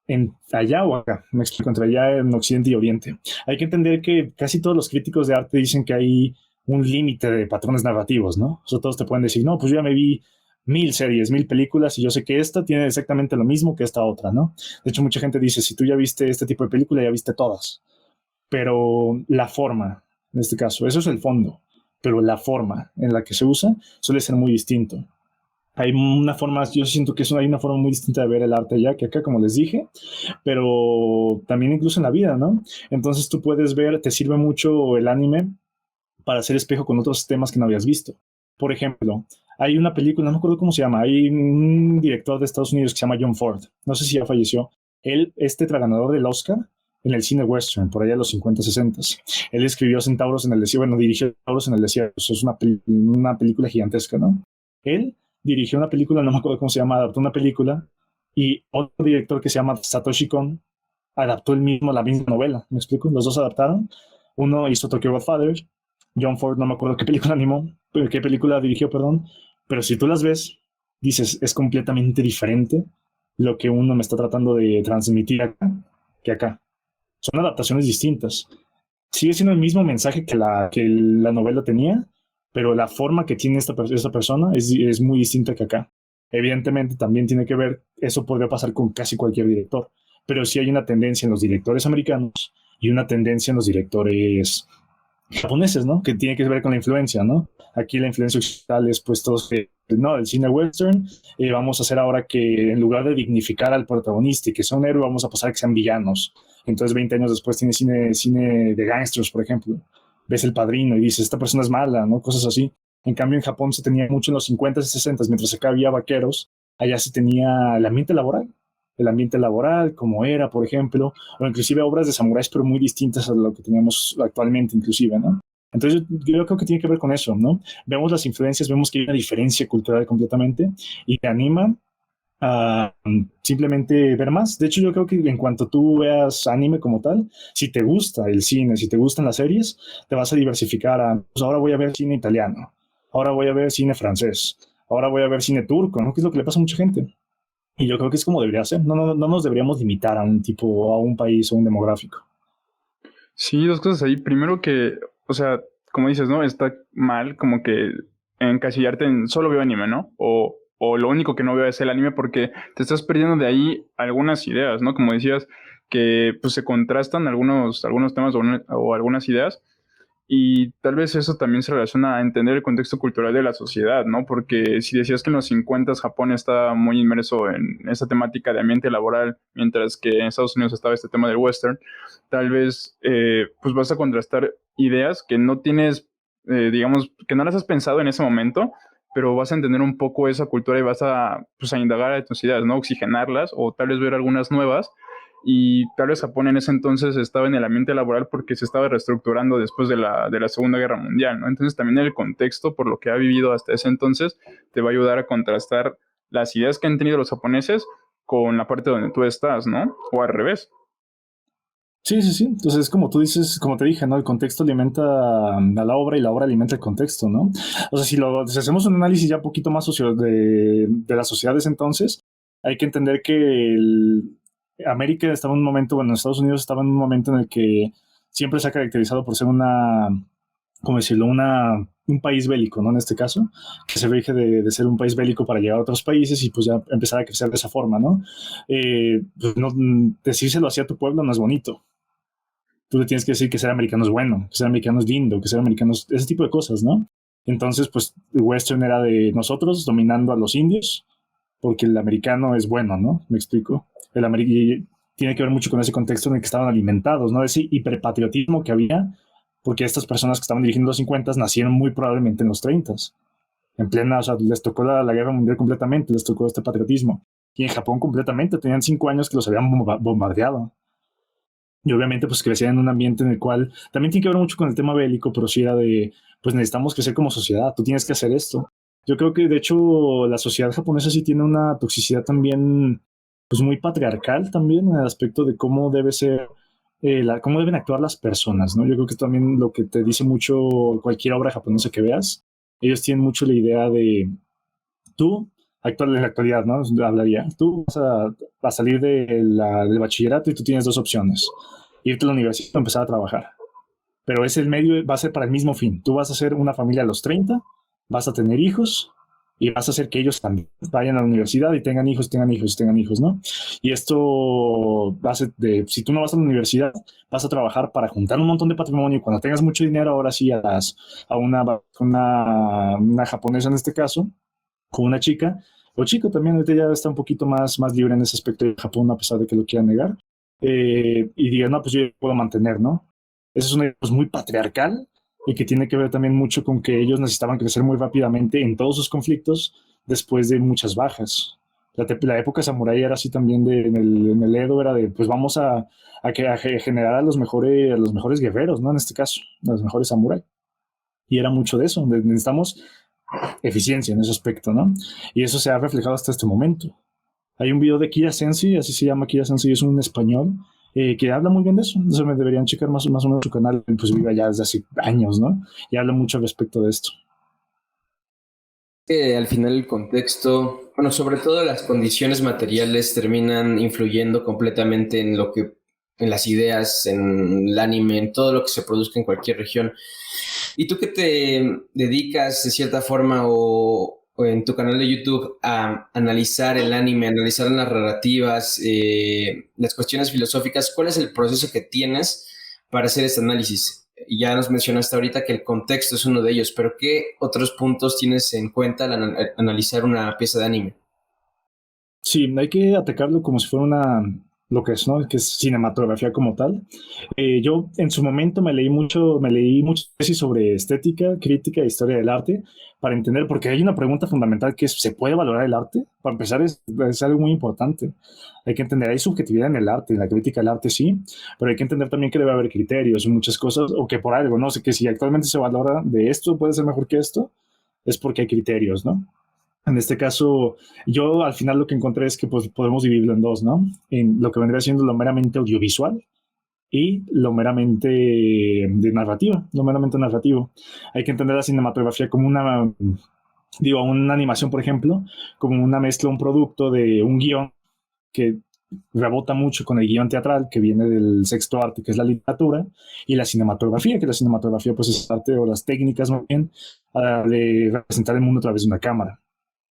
en allá o acá, me explico, entre allá en Occidente y Oriente. Hay que entender que casi todos los críticos de arte dicen que hay un límite de patrones narrativos, ¿no? O sea, todos te pueden decir, no, pues yo ya me vi 1000 series, 1000 películas y yo sé que esta tiene exactamente lo mismo que esta otra, ¿no? De hecho, mucha gente dice, si tú ya viste este tipo de película, ya viste todas. Pero la forma, en este caso, eso es el fondo, pero la forma en la que se usa suele ser muy distinto. Hay una forma, yo siento que hay una forma muy distinta de ver el arte allá que acá, como les dije, pero también incluso en la vida, ¿no? Entonces tú puedes ver, te sirve mucho el anime para hacer espejo con otros temas que no habías visto. Por ejemplo, hay una película, no me acuerdo cómo se llama, hay un director de Estados Unidos que se llama John Ford, no sé si ya falleció. Él es tetraganador del Oscar en el cine western, por allá de los 50, 60. Él escribió Centauros en el Desierto, bueno, dirigió Centauros en el Desierto, eso es una película gigantesca, ¿no? Él dirigió una película, no me acuerdo cómo se llama, adaptó una película Y otro director que se llama Satoshi Kon adaptó la misma novela, ¿me explico? Los dos adaptaron. Uno hizo Tokyo Godfather, John Ford, no me acuerdo qué película animó, qué película dirigió, perdón, pero si tú las ves, dices, es completamente diferente lo que uno me está tratando de transmitir acá que acá. Son adaptaciones distintas. Sigue siendo el mismo mensaje que la novela tenía, pero la forma que tiene esta persona es muy distinta que acá. Evidentemente también tiene que ver, eso podría pasar con casi cualquier director, pero sí hay una tendencia en los directores americanos y una tendencia en los directores japoneses, ¿no? Que tiene que ver con la influencia, ¿no? Aquí la influencia occidental es pues todos que, no, el cine western, vamos a hacer ahora que en lugar de dignificar al protagonista y que sea un héroe, vamos a pasar a que sean villanos. Entonces 20 años después tiene cine de gangsters, por ejemplo. Ves El Padrino y dices, esta persona es mala, ¿no? Cosas así. En cambio en Japón se tenía mucho en los 50 y 60, mientras acá había vaqueros, allá se tenía el ambiente laboral, como era, por ejemplo, o inclusive obras de samuráis, pero muy distintas a lo que tenemos actualmente, inclusive, ¿no? Entonces yo creo que tiene que ver con eso, ¿no? Vemos las influencias, vemos que hay una diferencia cultural completamente y te anima a simplemente ver más. De hecho, yo creo que en cuanto tú veas anime como tal, si te gusta el cine, si te gustan las series, te vas a diversificar a, pues ahora voy a ver cine italiano, ahora voy a ver cine francés, ahora voy a ver cine turco, ¿no? Que es lo que le pasa a mucha gente. Y yo creo que es como debería ser. No nos deberíamos limitar a un tipo, a un país o un demográfico. Sí, dos cosas ahí. Primero que, o sea, como dices, ¿no? Está mal como que encasillarte en solo veo anime, ¿no? O lo único que no veo es el anime porque te estás perdiendo de ahí algunas ideas, ¿no? Como decías, que pues se contrastan algunos temas o algunas ideas. Y tal vez eso también se relaciona a entender el contexto cultural de la sociedad, ¿no? Porque si decías que en los 50 Japón estaba muy inmerso en esa temática de ambiente laboral, mientras que en Estados Unidos estaba este tema del western, tal vez pues vas a contrastar ideas que no tienes, digamos, que no las has pensado en ese momento, pero vas a entender un poco esa cultura y vas a, pues, a indagar a tus ideas, ¿no? Oxigenarlas o tal vez ver algunas nuevas y tal vez Japón en ese entonces estaba en el ambiente laboral porque se estaba reestructurando después de la Segunda Guerra Mundial, ¿no? Entonces también el contexto por lo que ha vivido hasta ese entonces te va a ayudar a contrastar las ideas que han tenido los japoneses con la parte donde tú estás, ¿no? O al revés. Sí, sí, sí. Entonces, como tú dices, como te dije, ¿no? El contexto alimenta a la obra y la obra alimenta el contexto, ¿no? O sea, si hacemos un análisis ya un poquito más socio de las sociedades entonces, hay que entender que América estaba en un momento, bueno, Estados Unidos estaba en un momento en el que siempre se ha caracterizado por ser ¿cómo decirlo? Un país bélico, ¿no? En este caso, que se rige de ser un país bélico para llegar a otros países y pues ya empezar a crecer de esa forma, ¿no? Pues no, decírselo así a tu pueblo no es bonito. Tú le tienes que decir que ser americano es bueno, que ser americano es lindo, que ser americano es ese tipo de cosas, ¿no? Entonces, pues el western era de nosotros dominando a los indios, porque el americano es bueno, ¿no? Me explico. Y tiene que ver mucho con ese contexto en el que estaban alimentados, ¿no? Ese hiperpatriotismo que había, porque estas personas que estaban dirigiendo los 50 nacieron muy probablemente en los 30. En plena, o sea, les tocó la guerra mundial completamente, les tocó este patriotismo. Y en Japón completamente, tenían 5 años que los habían bombardeado. Y obviamente pues crecía en un ambiente en el cual también tiene que ver mucho con el tema bélico, pero sí era de, pues necesitamos crecer como sociedad, tú tienes que hacer esto. Yo creo que de hecho la sociedad japonesa sí tiene una toxicidad también, pues muy patriarcal también en el aspecto de cómo debe ser, cómo deben actuar las personas, ¿no? Yo creo que es también lo que te dice mucho cualquier obra japonesa que veas. Ellos tienen mucho la idea de tú, en la actualidad, ¿no? Hablaría, tú vas a salir del bachillerato y tú tienes dos opciones, irte a la universidad o empezar a trabajar. Pero ese medio va a ser para el mismo fin. Tú vas a hacer una familia a los 30, vas a tener hijos y vas a hacer que ellos también vayan a la universidad y tengan hijos, tengan hijos, tengan hijos, ¿no? Y esto va a ser si tú no vas a la universidad, vas a trabajar para juntar un montón de patrimonio y cuando tengas mucho dinero, ahora sí a una japonesa en este caso, con una chica, o chico también, ahorita ya está un poquito más libre en ese aspecto de Japón, a pesar de que lo quieran negar, y digan, no, pues yo puedo mantener, ¿no? Eso es una idea pues, muy patriarcal y que tiene que ver también mucho con que ellos necesitaban crecer muy rápidamente en todos sus conflictos después de muchas bajas. La época samurái era así también, en el Edo era de, pues vamos a generar a los mejores guerreros, ¿no? En este caso, a los mejores samurái. Y era mucho de eso, necesitamos eficiencia en ese aspecto, ¿no? Y eso se ha reflejado hasta este momento. Hay un video de Kira Sensei, así se llama Kira Sensei, es un español, que habla muy bien de eso. Entonces me deberían checar más o menos su canal, pues vive ya desde hace años, ¿no? Y habla mucho al respecto de esto. Que al final el contexto, bueno, sobre todo las condiciones materiales terminan influyendo completamente en lo que, en las ideas, en el anime, en todo lo que se produzca en cualquier región. ¿Y tú que te dedicas de cierta forma o en tu canal de YouTube a analizar el anime, analizar las narrativas, las cuestiones filosóficas? ¿Cuál es el proceso que tienes para hacer este análisis? Ya nos mencionaste ahorita que el contexto es uno de ellos, pero ¿qué otros puntos tienes en cuenta al analizar una pieza de anime? Sí, hay que atacarlo como si fuera lo que es, ¿no? Que es cinematografía como tal. Yo en su momento me leí mucho tesis sobre estética, crítica e historia del arte para entender, porque hay una pregunta fundamental que es, ¿se puede valorar el arte? Para empezar, es algo muy importante. Hay que entender, hay subjetividad en el arte, en la crítica del arte sí, pero hay que entender también que debe haber criterios y muchas cosas, o que por algo, no sé, que si actualmente se valora de esto puede ser mejor que esto, es porque hay criterios, ¿no? En este caso, yo al final lo que encontré es que pues, podemos dividirlo en dos, ¿no? En lo que vendría siendo lo meramente audiovisual y lo meramente de narrativa, lo meramente narrativo. Hay que entender la cinematografía como una animación, por ejemplo, como una mezcla, un producto de un guión que rebota mucho con el guión teatral que viene del sexto arte, que es la literatura, y la cinematografía, que la cinematografía pues es arte o las técnicas más bien de representar el mundo a través de una cámara.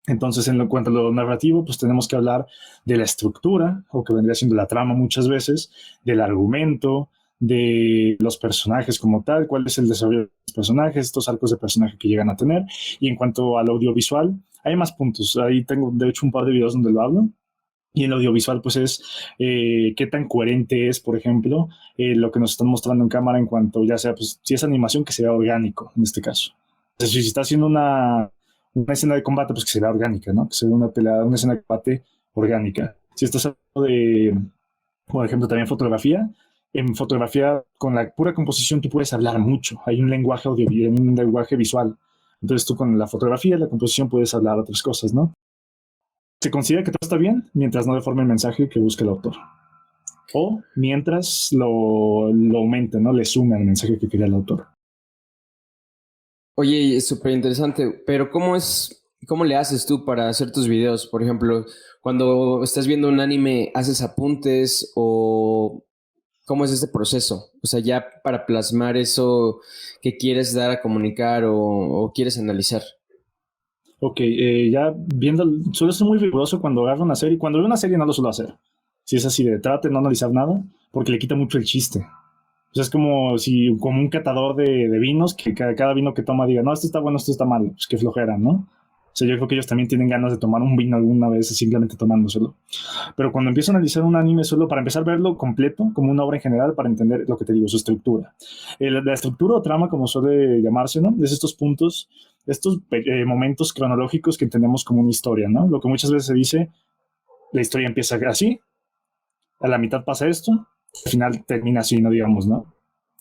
Entonces, en cuanto a lo narrativo, pues tenemos que hablar de la estructura, o que vendría siendo la trama muchas veces, del argumento, de los personajes como tal, cuál es el desarrollo de los personajes, estos arcos de personaje que llegan a tener. Y en cuanto al audiovisual, hay más puntos. Ahí tengo, de hecho, un par de videos donde lo hablo. Y en el audiovisual, pues es qué tan coherente es, por ejemplo, lo que nos están mostrando en cámara en cuanto, ya sea, pues, si es animación, que sea orgánico, en este caso. Entonces, si está haciendo una escena de combate, pues que se vea orgánica, ¿no? Que se vea una pelea, una escena de combate orgánica. Si estás hablando de, por ejemplo, también fotografía, en fotografía, con la pura composición, tú puedes hablar mucho. Hay un lenguaje audiovisual, un lenguaje visual. Entonces, tú con la fotografía, la composición, puedes hablar otras cosas, ¿no? Se considera que todo está bien mientras no deforme el mensaje que busca el autor. O mientras lo aumente, ¿no? Le sume al mensaje que quería el autor. Oye, es súper interesante, pero cómo le haces tú para hacer tus videos? Por ejemplo, cuando estás viendo un anime, ¿haces apuntes o cómo es este proceso? O sea, ya para plasmar eso que quieres dar a comunicar o quieres analizar. Ok, ya viendo, suelo ser muy riguroso cuando agarro una serie. Cuando veo una serie no lo suelo hacer. Si es así de trate de no analizar nada, porque le quita mucho el chiste. O sea, es como si, como un catador de vinos, que cada vino que toma diga, no, esto está bueno, esto está mal, pues qué flojera, ¿no? O sea, yo creo que ellos también tienen ganas de tomar un vino alguna vez simplemente tomándoselo. Pero cuando empiezo a analizar un anime, solo para empezar a verlo completo, como una obra en general, para entender lo que te digo, su estructura. La estructura o trama, como suele llamarse, ¿no? Es estos puntos, estos momentos cronológicos que entendemos como una historia, ¿no? Lo que muchas veces se dice, la historia empieza así, a la mitad pasa esto, al final termina así, no digamos, ¿no?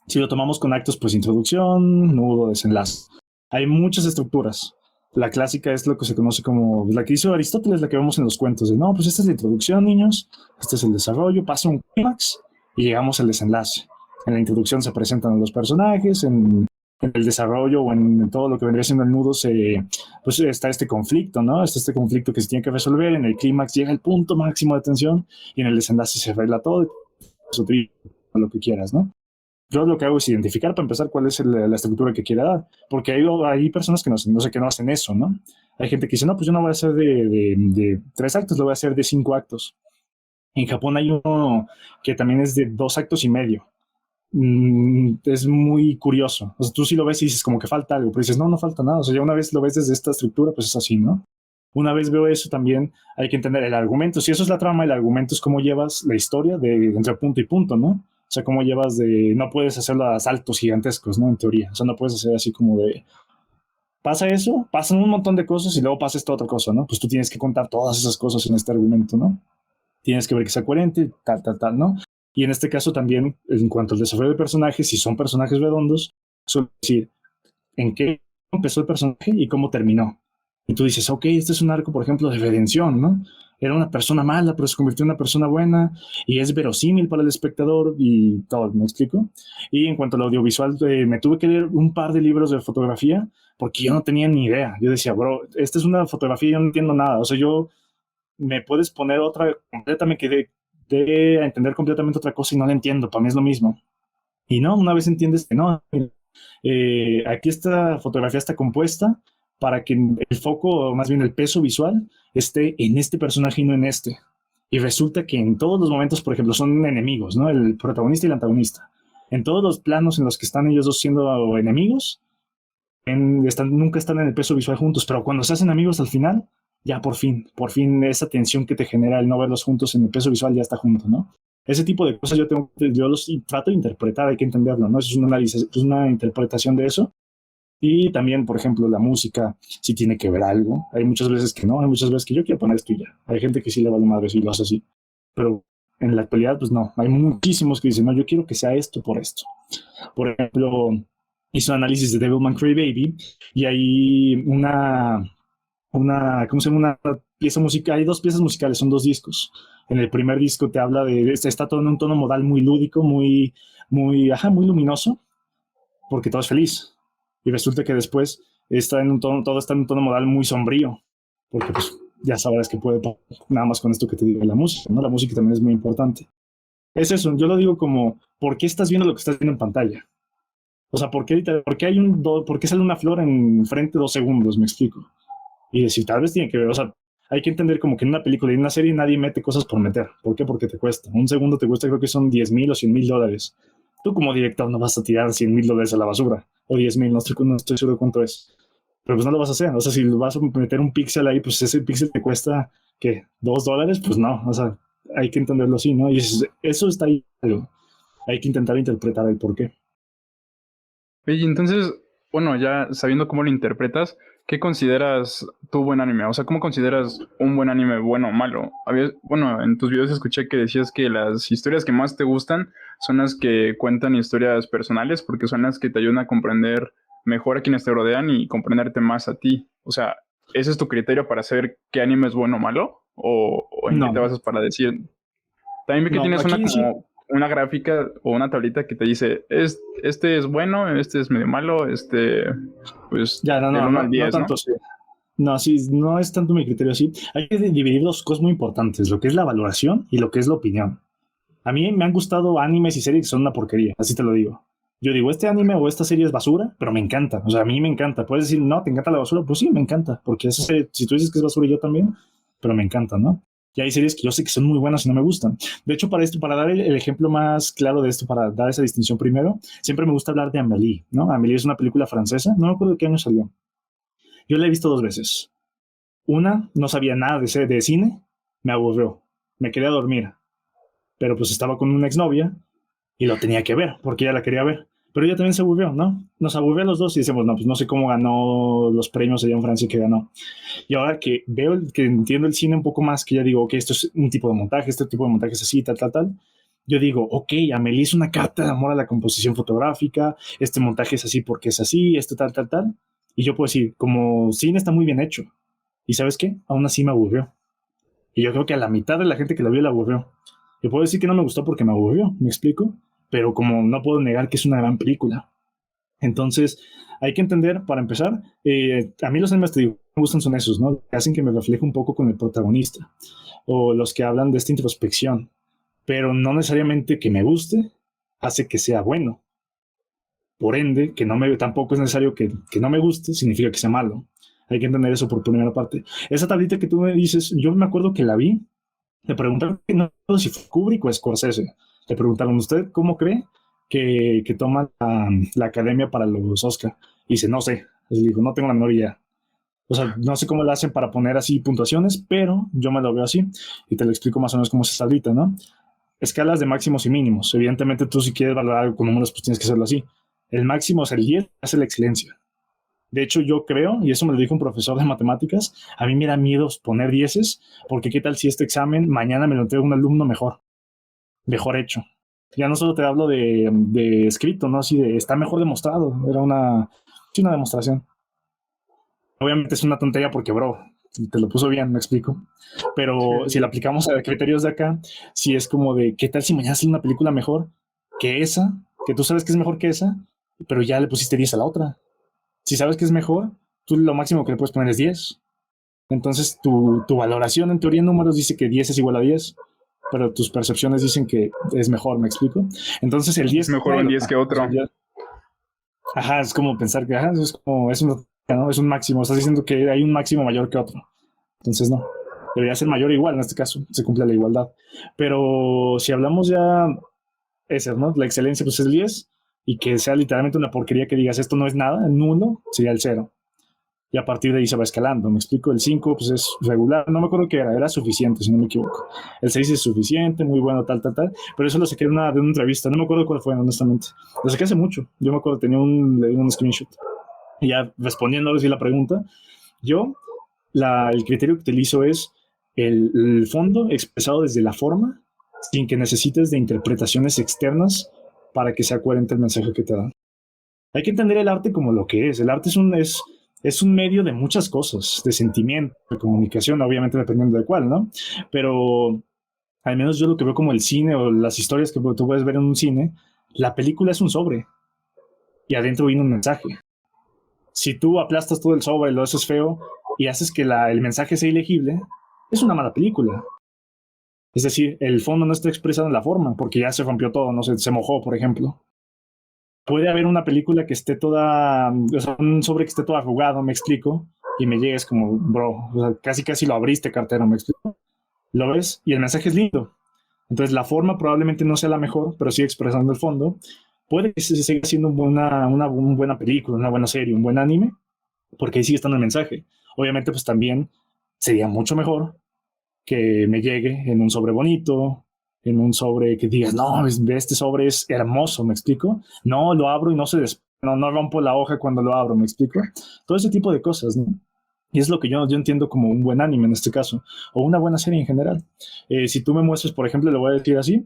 Si lo tomamos con actos, pues introducción, nudo, desenlace. Hay muchas estructuras. La clásica es lo que se conoce como la que hizo Aristóteles, la que vemos en los cuentos de no, pues esta es la introducción, niños, este es el desarrollo, pasa un clímax y llegamos al desenlace. En la introducción se presentan los personajes, en el desarrollo o en todo lo que vendría siendo el nudo, pues está este conflicto, ¿no? Está este conflicto que se tiene que resolver. En el clímax llega el punto máximo de tensión y en el desenlace se arregla todo, lo que quieras, ¿no? Yo lo que hago es identificar para empezar cuál es la estructura que quiere dar, porque hay personas que no sé, que no hacen eso, ¿no? Hay gente que dice, no, pues yo no voy a hacer de 3 actos, lo voy a hacer de 5 actos. En Japón hay uno que también es de 2 actos y medio. Es muy curioso. O sea, tú sí lo ves y dices como que falta algo, pero dices, no, no falta nada. O sea, ya una vez lo ves desde esta estructura, pues es así, ¿no? Una vez veo eso también, hay que entender el argumento. Si eso es la trama, el argumento es cómo llevas la historia entre punto y punto, ¿no? O sea, cómo llevas no puedes hacerlo a saltos gigantescos, ¿no? En teoría. O sea, no puedes hacer así como de, pasa eso, pasan un montón de cosas y luego pasa esta otra cosa, ¿no? Pues tú tienes que contar todas esas cosas en este argumento, ¿no? Tienes que ver que sea coherente, tal, ¿no? Y en este caso también, en cuanto al desarrollo de personajes, si son personajes redondos, suele decir en qué empezó el personaje y cómo terminó. Y tú dices, ok, este es un arco, por ejemplo, de redención, ¿no? era una persona mala, pero se convirtió en una persona buena y es verosímil para el espectador y todo, ¿me explico? Y en cuanto al audiovisual, me tuve que leer un par de libros de fotografía porque yo no tenía ni idea. Yo decía, bro, esta es una fotografía y yo no entiendo nada. O sea, yo me puedes poner otra, completamente de entender completamente otra cosa y no la entiendo. Para mí es lo mismo. Y no, una vez entiendes que no, aquí esta fotografía está compuesta para que el foco, o más bien el peso visual, esté en este personaje y no en este. Y resulta que en todos los momentos, por ejemplo, son enemigos, ¿no? El protagonista y el antagonista. En todos los planos en los que están ellos dos siendo enemigos, nunca están en el peso visual juntos, pero cuando se hacen amigos al final, ya por fin esa tensión que te genera el no verlos juntos en el peso visual ya está junto, ¿no? Ese tipo de cosas yo los trato de interpretar, hay que entenderlo, ¿no? Eso es un análisis, es una interpretación de eso. Y también, por ejemplo, la música, si tiene que ver algo. Hay muchas veces que no, hay muchas veces que yo quiero poner esto y ya. Hay gente que sí le vale madre si lo hace así. Pero en la actualidad, pues no. Hay muchísimos que dicen, no, yo quiero que sea esto por esto. Por ejemplo, hizo un análisis de Devilman Crybaby y hay ¿cómo se llama? Una pieza musical. Hay dos piezas musicales, son dos discos. En el primer disco te habla está todo en un tono modal muy lúdico, muy luminoso, porque todo es feliz. Y resulta que después todo está en un tono modal muy sombrío, porque pues ya sabrás que puede pasar nada más con esto que te digo de la música, ¿no? La música también es muy importante. Es eso, yo lo digo como, ¿por qué estás viendo lo que estás viendo en pantalla? O sea, ¿por qué sale una flor en frente 2 segundos? Me explico. Y decir, tal vez tiene que ver, o sea, hay que entender como que en una película y en una serie nadie mete cosas por meter. ¿Por qué? Porque te cuesta. Un segundo te cuesta, creo que son 10,000 o 100,000 dólares. Tú como director no vas a tirar 100,000 dólares a la basura. O 10,000, no estoy seguro de cuánto es. Pero pues no lo vas a hacer. O sea, si vas a meter un píxel ahí, pues ese píxel te cuesta, ¿qué? $2, pues no. O sea, hay que entenderlo así, ¿no? Y eso está ahí. Hay que intentar interpretar el por qué. Oye, entonces, bueno, ya sabiendo cómo lo interpretas, ¿qué consideras tu buen anime? O sea, ¿cómo consideras un buen anime bueno o malo? Bueno, en tus videos escuché que decías que las historias que más te gustan son las que cuentan historias personales porque son las que te ayudan a comprender mejor a quienes te rodean y comprenderte más a ti. O sea, ¿ese es tu criterio para saber qué anime es bueno o malo? ¿O en qué te No, basas para decir? También vi que no, tienes aquí sí. una gráfica o una tablita que te dice, este es bueno, este es medio malo, pues, Ya, del uno al no 10, ¿no? tanto, sí. No, sí, no es tanto mi criterio así. Hay que dividir dos cosas muy importantes, lo que es la valoración y lo que es la opinión. A mí me han gustado animes y series que son una porquería, así te lo digo. Yo digo, este anime o esta serie es basura, pero me encanta. O sea, a mí me encanta. Puedes decir, no, ¿te encanta la basura? Pues sí, me encanta, porque si tú dices que es basura, yo también, pero me encanta, ¿no? Y hay series que yo sé que son muy buenas y no me gustan. De hecho, para dar el ejemplo más claro de esto, para dar esa distinción primero, siempre me gusta hablar de Amélie, ¿no? Amélie es una película francesa, no me acuerdo de qué año salió. Yo la he visto 2 veces. Una, no sabía nada de cine, me aburrió, me quedé a dormir, pero pues estaba con una exnovia y lo tenía que ver porque ella la quería ver. Pero ella también se aburrió, ¿no? Nos aburrió los dos y decimos, no, pues no sé cómo ganó los premios allá en Francia que ganó. Y ahora que que entiendo el cine un poco más, que ya digo, ok, esto es un tipo de montaje, este tipo de montaje es así, tal, yo digo, ok, Amélie es una carta de amor a la composición fotográfica, este montaje es así porque es así, esto tal. Y yo puedo decir, como cine está muy bien hecho. ¿Y sabes qué? Aún así me aburrió. Y yo creo que a la mitad de la gente que la vio la aburrió. Yo puedo decir que no me gustó porque me aburrió, ¿me explico? Pero como no puedo negar que es una gran película. Entonces, hay que entender, para empezar, a mí los animes que me gustan son esos, ¿no? Que hacen que me refleje un poco con el protagonista. O los que hablan de esta introspección. Pero no necesariamente que me guste hace que sea bueno. Por ende, tampoco es necesario que no me guste, significa que sea malo. Hay que entender eso por primera parte. Esa tablita que tú me dices, yo me acuerdo que la vi. Le preguntaron no si fue Kubrick o Scorsese. Le preguntaron, ¿usted cómo cree que toma la academia para los Oscar? Y dice, no sé. Les dijo, no tengo la menor idea. O sea, no sé cómo lo hacen para poner así puntuaciones, pero yo me lo veo así. Y te lo explico más o menos cómo es esa tablita, ¿no? Escalas de máximos y mínimos. Evidentemente, tú si quieres valorar algo con números, pues tienes que hacerlo así. El máximo es el 10, es la excelencia. De hecho, yo creo, y eso me lo dijo un profesor de matemáticas, a mí me da miedo poner 10, porque qué tal si este examen mañana me lo entrega un alumno mejor hecho. Ya no solo te hablo de escrito, ¿no? Así de, está mejor demostrado. Era una demostración. Obviamente es una tontería porque, bro, te lo puso bien, me explico. Pero si lo aplicamos a criterios de acá, si es como de, ¿qué tal si mañana sale una película mejor que esa? Que tú sabes que es mejor que esa, pero ya le pusiste 10 a la otra. Si sabes que es mejor, tú lo máximo que le puedes poner es 10. Entonces tu valoración en teoría en números dice que 10 es igual a 10, pero tus percepciones dicen que es mejor, ¿me explico? Entonces el 10 Es mejor un 10 que otro. Ajá, es como pensar que es un máximo, estás diciendo que hay un máximo mayor que otro. Entonces no, debería ser mayor o igual en este caso, se cumple la igualdad. Pero si hablamos ya ese, ¿no? La excelencia pues es el 10 y que sea literalmente una porquería que digas esto no es nada, el 1 sería el 0. Y a partir de ahí se va escalando, me explico, el 5 pues es regular, no me acuerdo qué era suficiente si no me equivoco, el 6 es suficiente, muy bueno, tal, pero eso lo saqué de una entrevista, no me acuerdo cuál fue honestamente, lo saqué hace mucho, yo me acuerdo, tenía un screenshot, y ya respondiendo ahora sí la pregunta, yo, el criterio que utilizo es el fondo expresado desde la forma, sin que necesites de interpretaciones externas para que sea coherente el mensaje que te dan. Hay que entender el arte como lo que es, el arte es un medio de muchas cosas, de sentimiento, de comunicación, obviamente dependiendo de cuál, ¿no? Pero al menos yo lo que veo como el cine o las historias que tú puedes ver en un cine, la película es un sobre y adentro viene un mensaje. Si tú aplastas todo el sobre y lo haces feo y haces que el mensaje sea ilegible, es una mala película. Es decir, el fondo no está expresado en la forma porque ya se rompió todo, no sé, se mojó, por ejemplo. Puede haber una película que esté toda, o sea, un sobre que esté todo arrugado, me explico, y me llegues como, bro, o sea, casi lo abriste, cartero, me explico. Lo ves y el mensaje es lindo. Entonces la forma probablemente no sea la mejor, pero sigue expresando el fondo. Puede que se siga siendo una buena película, una buena serie, un buen anime, porque ahí sigue estando el mensaje. Obviamente, pues también sería mucho mejor que me llegue en un sobre bonito, en un sobre que digas, no, este sobre es hermoso, ¿me explico? No, lo abro y no rompo la hoja cuando lo abro, ¿me explico? Todo ese tipo de cosas, ¿no? Y es lo que yo entiendo como un buen anime en este caso, o una buena serie en general. Si tú me muestras, por ejemplo, le voy a decir así,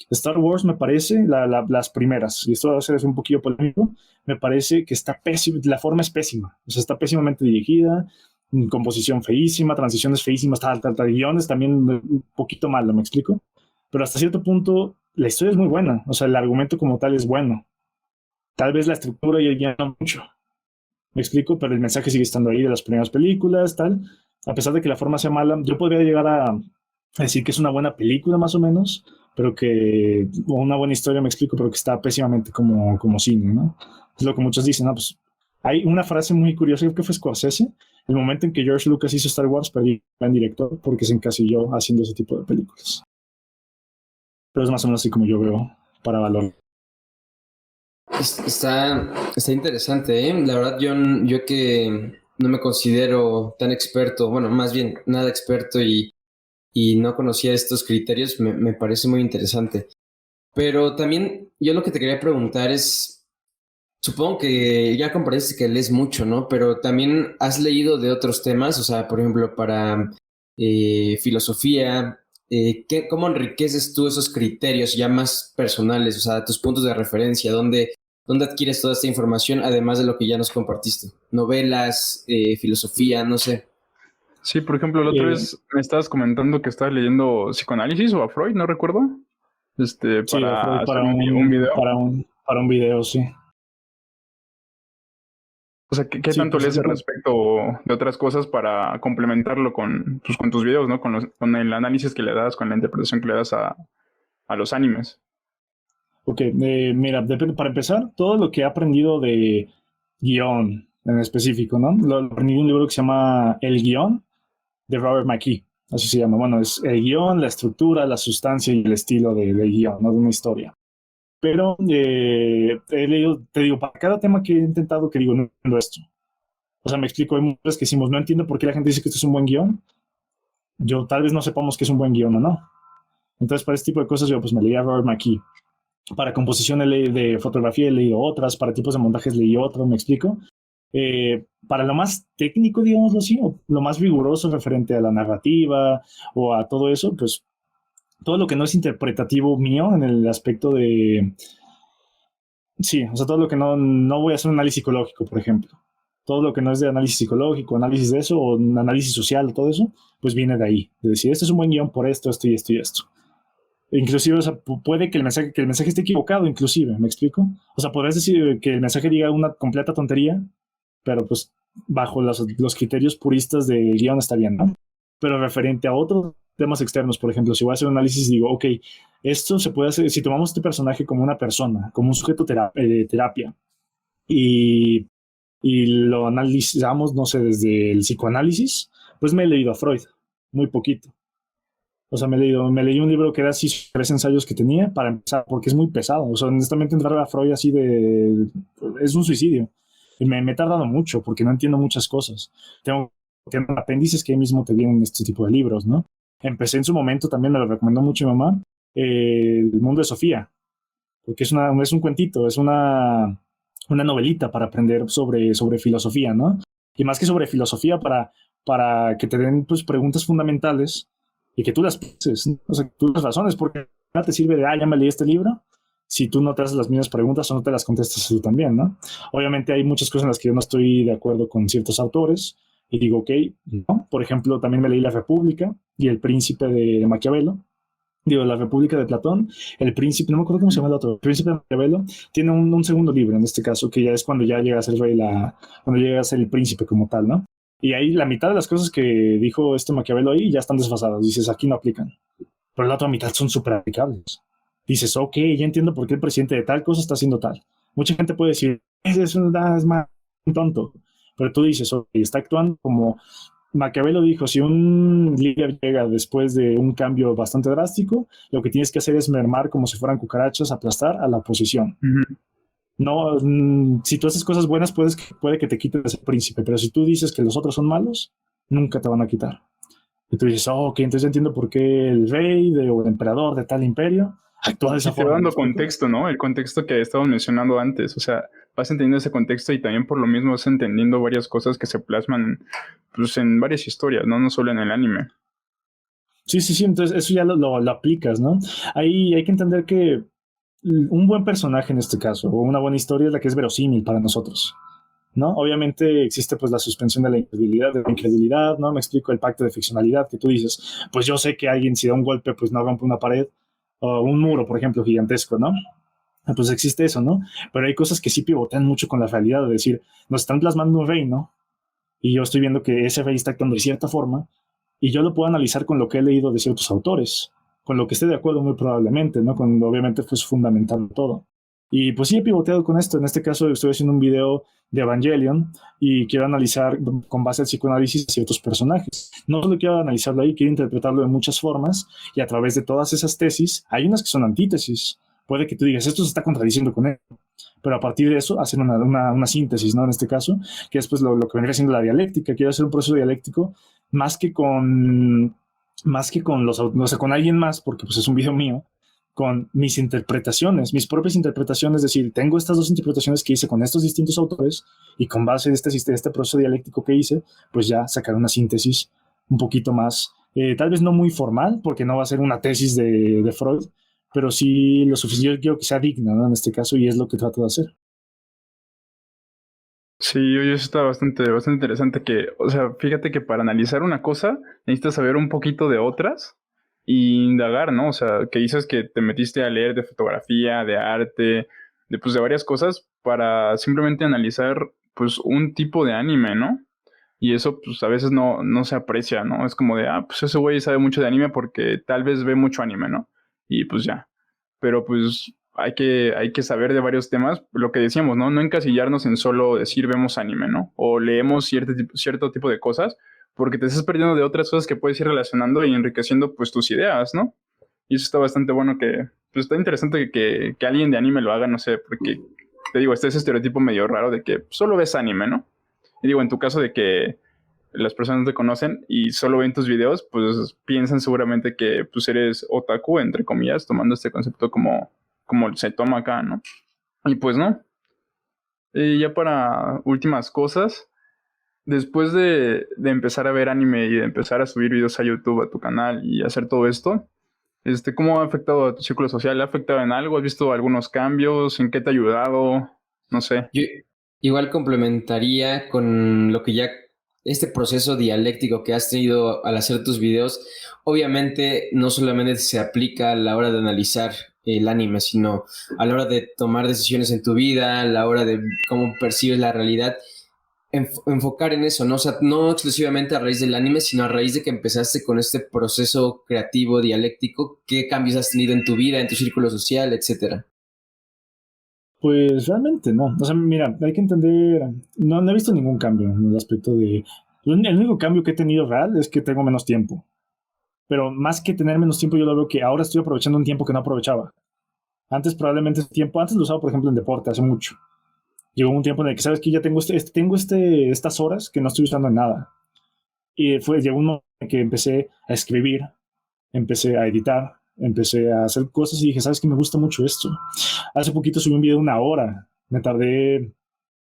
Star Wars me parece, las primeras, y esto va a ser un poquillo polémico, me parece que está pésima, la forma es pésima, o sea, está pésimamente dirigida, composición feísima, transiciones feísimas, tal, guiones también un poquito malo, ¿me explico? Pero hasta cierto punto la historia es muy buena, o sea, el argumento como tal es bueno. Tal vez la estructura y el guión no mucho, ¿me explico? Pero el mensaje sigue estando ahí de las primeras películas, tal. A pesar de que la forma sea mala, yo podría llegar a decir que es una buena película más o menos, pero o una buena historia, me explico, pero que está pésimamente como cine, ¿no? Es lo que muchos dicen, ¿no? Pues hay una frase muy curiosa, creo que fue Scorsese, el momento en que George Lucas hizo Star Wars, perdí en director porque se encasilló haciendo ese tipo de películas. Pero es más o menos así como yo veo para valor. Está interesante, ¿eh? La verdad, yo que no me considero tan experto, bueno, más bien nada experto y no conocía estos criterios, me parece muy interesante. Pero también yo lo que te quería preguntar es, supongo que ya compartiste que lees mucho, ¿no? Pero también has leído de otros temas, o sea, por ejemplo, para filosofía, ¿cómo enriqueces tú esos criterios ya más personales, o sea, tus puntos de referencia, dónde adquieres toda esta información, además de lo que ya nos compartiste? Novelas, filosofía, no sé. Sí, por ejemplo, la otra vez me estabas comentando que estabas leyendo psicoanálisis o a Freud, no recuerdo. Sí, Para Freud hacer un video. para un video, sí. O sea, ¿qué Sí, tanto pues lees así al respecto de otras cosas para complementarlo con tus videos, ¿no? Con el análisis que le das, con la interpretación que le das a los animes. Ok, mira, para empezar, todo lo que he aprendido de guión en específico, ¿no? Lo aprendí en un libro que se llama El guión de Robert McKee, así se llama. Bueno, es el guión, la estructura, la sustancia y el estilo del guión, ¿no? De una historia. Pero he leído, te digo, para cada tema que he intentado, que digo, no entiendo esto. O sea, me explico, hay muchas que decimos, no entiendo por qué la gente dice que esto es un buen guión. Yo tal vez no sepamos que es un buen guión o no. Entonces, para este tipo de cosas, yo pues me leí a Robert McKee. Para composición de fotografía he leído otras, para tipos de montajes leí otro, me explico. Para lo más técnico, digámoslo así, o lo más riguroso referente a la narrativa o a todo eso, pues todo lo que no es interpretativo mío en el aspecto de... Sí, o sea, todo lo que no voy a hacer un análisis psicológico, por ejemplo. todo lo que no es de análisis psicológico, análisis de eso, o un análisis social, todo eso, pues viene de ahí, de decir, este es un buen guión por esto, esto y esto y esto. Inclusive, o sea, puede que el mensaje esté equivocado, inclusive, ¿me explico? O sea, podrías decir que el mensaje diga una completa tontería, pero pues bajo los criterios puristas del guión está bien, ¿no? Pero referente a otros temas externos, por ejemplo, si voy a hacer un análisis, digo, ok, esto se puede hacer, si tomamos este personaje como una persona, como un sujeto de terapia, y, y lo analizamos, no sé, desde el psicoanálisis, pues me he leído a Freud, muy poquito. O sea, me leí un libro que era así, 3 ensayos que tenía para empezar, porque es muy pesado. O sea, honestamente entrar a Freud así es un suicidio. Y me he tardado mucho porque no entiendo muchas cosas. Tengo apéndices que ahí mismo te vienen este tipo de libros, ¿no? Empecé en su momento, también me lo recomendó mucho mi mamá, El mundo de Sofía, porque es un cuentito, es una novelita para aprender sobre filosofía, ¿no? Y más que sobre filosofía, para que te den pues, preguntas fundamentales y que tú las pienses, ¿no? O sea, que tú las razones, porque nada te sirve de, ya me leí este libro, si tú no te haces las mismas preguntas o no te las contestas tú también, ¿no? Obviamente hay muchas cosas en las que yo no estoy de acuerdo con ciertos autores y digo, ok, ¿no? Por ejemplo, también me leí La República y El Príncipe de Maquiavelo. Digo, La República de Platón, El Príncipe, no me acuerdo cómo se llama el otro, El Príncipe de Maquiavelo, tiene un segundo libro en este caso, que ya es cuando ya llega a ser rey, cuando llega a ser el príncipe como tal, ¿no? Y ahí la mitad de las cosas que dijo este Maquiavelo ahí ya están desfasadas. Dices, aquí no aplican. Pero la otra mitad son súper aplicables. Dices, ok, ya entiendo por qué el presidente de tal cosa está haciendo tal. Mucha gente puede decir, es más un tonto. Pero tú dices, ok, está actuando como Maquiavelo dijo, si un líder llega después de un cambio bastante drástico, lo que tienes que hacer es mermar como si fueran cucarachas, aplastar a la oposición. Ujú. No, si tú haces cosas buenas, puede que te quiten ese príncipe, pero si tú dices que los otros son malos, nunca te van a quitar. Y tú dices, ok, entonces entiendo por qué el rey o el emperador de tal imperio actúa de esa Y te va forma. dando contexto, ¿no? El contexto que estábamos mencionando antes. O sea, vas entendiendo ese contexto y también por lo mismo vas entendiendo varias cosas que se plasman pues, en varias historias, ¿no? No solo en el anime. Sí, sí, sí, entonces eso ya lo aplicas, ¿no? Ahí hay que entender que un buen personaje en este caso, o una buena historia es la que es verosímil para nosotros, ¿no? Obviamente existe pues la suspensión de la incredulidad, ¿no? Me explico el pacto de ficcionalidad que tú dices, pues yo sé que alguien si da un golpe pues no rompe una pared o un muro, por ejemplo, gigantesco, ¿no? Pues existe eso, ¿no? Pero hay cosas que sí pivotean mucho con la realidad, de decir, nos están plasmando un reino y yo estoy viendo que ese rey está actuando de cierta forma y yo lo puedo analizar con lo que he leído de ciertos autores, con lo que esté de acuerdo muy probablemente, ¿no? Con obviamente pues fundamental todo. Y pues sí he pivoteado con esto. En este caso estoy haciendo un video de Evangelion y quiero analizar con base al psicoanálisis ciertos personajes. No solo quiero analizarlo ahí, quiero interpretarlo de muchas formas y a través de todas esas tesis, hay unas que son antítesis. Puede que tú digas, esto se está contradiciendo con él, pero a partir de eso hacer una síntesis, ¿no? En este caso, que es pues lo que vendría siendo la dialéctica. Quiero hacer un proceso dialéctico más que con no sé, con alguien más, porque pues es un video mío, con mis interpretaciones, mis propias interpretaciones, es decir, tengo estas dos interpretaciones que hice con estos distintos autores y con base de este proceso dialéctico que hice, pues ya sacar una síntesis un poquito más, tal vez no muy formal, porque no va a ser una tesis de Freud, pero sí lo suficiente, yo quiero que sea digna, ¿no? En este caso, y es lo que trato de hacer. Sí, oye, eso está bastante interesante que, o sea, fíjate que para analizar una cosa necesitas saber un poquito de otras y indagar, ¿no? O sea, que dices que te metiste a leer de fotografía, de arte, pues de varias cosas para simplemente analizar pues un tipo de anime, ¿no? Y eso pues a veces no se aprecia, ¿no? Es como de, pues ese güey sabe mucho de anime porque tal vez ve mucho anime, ¿no? Y pues ya. Pero pues hay que saber de varios temas, lo que decíamos, ¿no? No encasillarnos en solo decir vemos anime, ¿no? O leemos cierto tipo de cosas, porque te estás perdiendo de otras cosas que puedes ir relacionando y enriqueciendo pues tus ideas, ¿no? Y eso está bastante bueno pues está interesante que alguien de anime lo haga, no sé, porque te digo, este es ese estereotipo medio raro de que solo ves anime, ¿no? Y digo, en tu caso de que las personas no te conocen y solo ven tus videos, pues piensan seguramente que pues eres otaku, entre comillas, tomando este concepto como se toma acá, ¿no? Y pues no. Y ya para últimas cosas, después de empezar a ver anime y de empezar a subir videos a YouTube, a tu canal y hacer todo esto, ¿cómo ha afectado a tu círculo social? ¿Ha afectado en algo? ¿Has visto algunos cambios? ¿En qué te ha ayudado? No sé. Yo, Igual complementaría con lo que ya, este proceso dialéctico que has tenido al hacer tus videos, obviamente no solamente se aplica a la hora de analizar el anime, sino a la hora de tomar decisiones en tu vida, a la hora de cómo percibes la realidad, enfocar en eso, ¿no? O sea, no exclusivamente a raíz del anime, sino a raíz de que empezaste con este proceso creativo, dialéctico, qué cambios has tenido en tu vida, en tu círculo social, etcétera. Pues realmente no. O sea, mira, hay que entender, no he visto ningún cambio en el aspecto de... El único cambio que he tenido real es que tengo menos tiempo. Pero más que tener menos tiempo, yo lo veo que ahora estoy aprovechando un tiempo que no aprovechaba. Antes probablemente ese tiempo, antes lo usaba por ejemplo en deporte, hace mucho. Llegó un tiempo en el que, ¿sabes que ya tengo estas horas que no estoy usando en nada? Y llegó un momento en que empecé a escribir, empecé a editar, empecé a hacer cosas y dije, ¿sabes qué? Me gusta mucho esto. Hace poquito subí un video de 1 hora. Me tardé,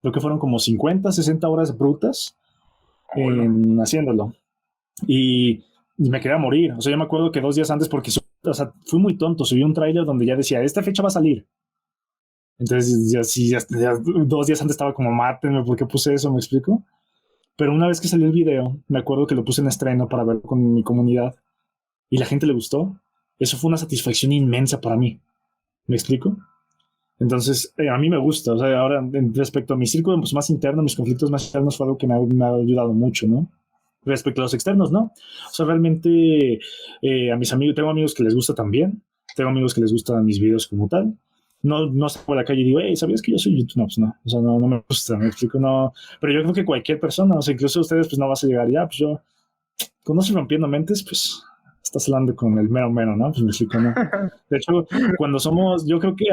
creo que fueron como 50, 60 horas brutas en haciéndolo. Y me quería morir. O sea, yo me acuerdo que 2 días antes, porque o sea, fui muy tonto, subí un tráiler donde ya decía, esta fecha va a salir. Entonces, ya 2 días antes estaba como, mátenme, ¿por qué puse eso? ¿Me explico? Pero una vez que salió el video, me acuerdo que lo puse en estreno para verlo con mi comunidad y la gente le gustó. Eso fue una satisfacción inmensa para mí. ¿Me explico? Entonces, a mí me gusta. O sea, ahora, respecto a mi círculo pues, más interno, mis conflictos más internos, fue algo que me ha ayudado mucho, ¿no? Respecto a los externos, ¿no? O sea, realmente a mis amigos, tengo amigos que les gusta también. Tengo amigos que les gustan mis videos como tal. No salgo a la calle y digo, hey, ¿sabías que yo soy YouTube? No, pues no. O sea, no me gusta, me explico, no. Pero yo creo que cualquier persona, o sea, incluso ustedes, pues no vas a llegar ya, pues yo, conoce Rompiendo Mentes, pues estás hablando con el mero mero, ¿no? Pues me explico, ¿no? De hecho, cuando somos, yo creo que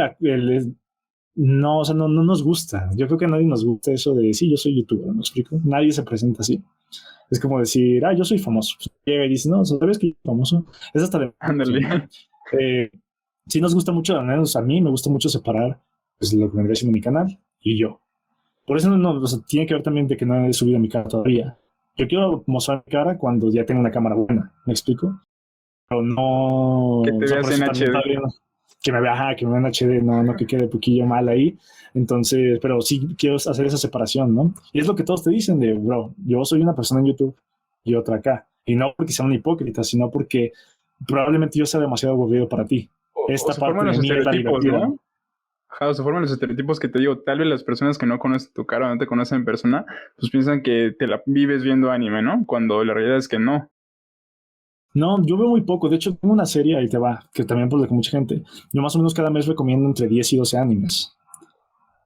no, o sea, no nos gusta. Yo creo que a nadie nos gusta eso de, sí, yo soy youtuber, ¿me explico? Nadie se presenta así. Es como decir, yo soy famoso. Pues llega y dice, no, ¿sabes que yo soy famoso? Es hasta de... Ándale. Sí nos gusta mucho, al menos a mí me gusta mucho separar pues, lo que me vendría siendo mi canal y yo. Por eso no, o sea, tiene que ver también de que no he subido mi cara todavía. Yo quiero mostrar mi cara cuando ya tengo una cámara buena, ¿me explico? Pero no... Que te o sea, veas en HD. Que me vea en HD, no que quede poquillo mal ahí. Entonces, pero sí quiero hacer esa separación, ¿no? Y es lo que todos te dicen de, bro, yo soy una persona en YouTube y otra acá. Y no porque sea un hipócrita, sino porque probablemente yo sea demasiado aburrido para ti. Esta Se parte forman de los mí es la estereotipos, divertida. ¿no? Ajá, se forman los estereotipos que te digo, tal vez las personas que no conocen tu cara o no te conocen en persona, pues piensan que te la vives viendo anime, ¿no? Cuando la realidad es que no. No, yo veo muy poco. De hecho, tengo una serie, ahí te va, que también por la que mucha gente. Yo más o menos cada mes recomiendo entre 10 y 12 animes.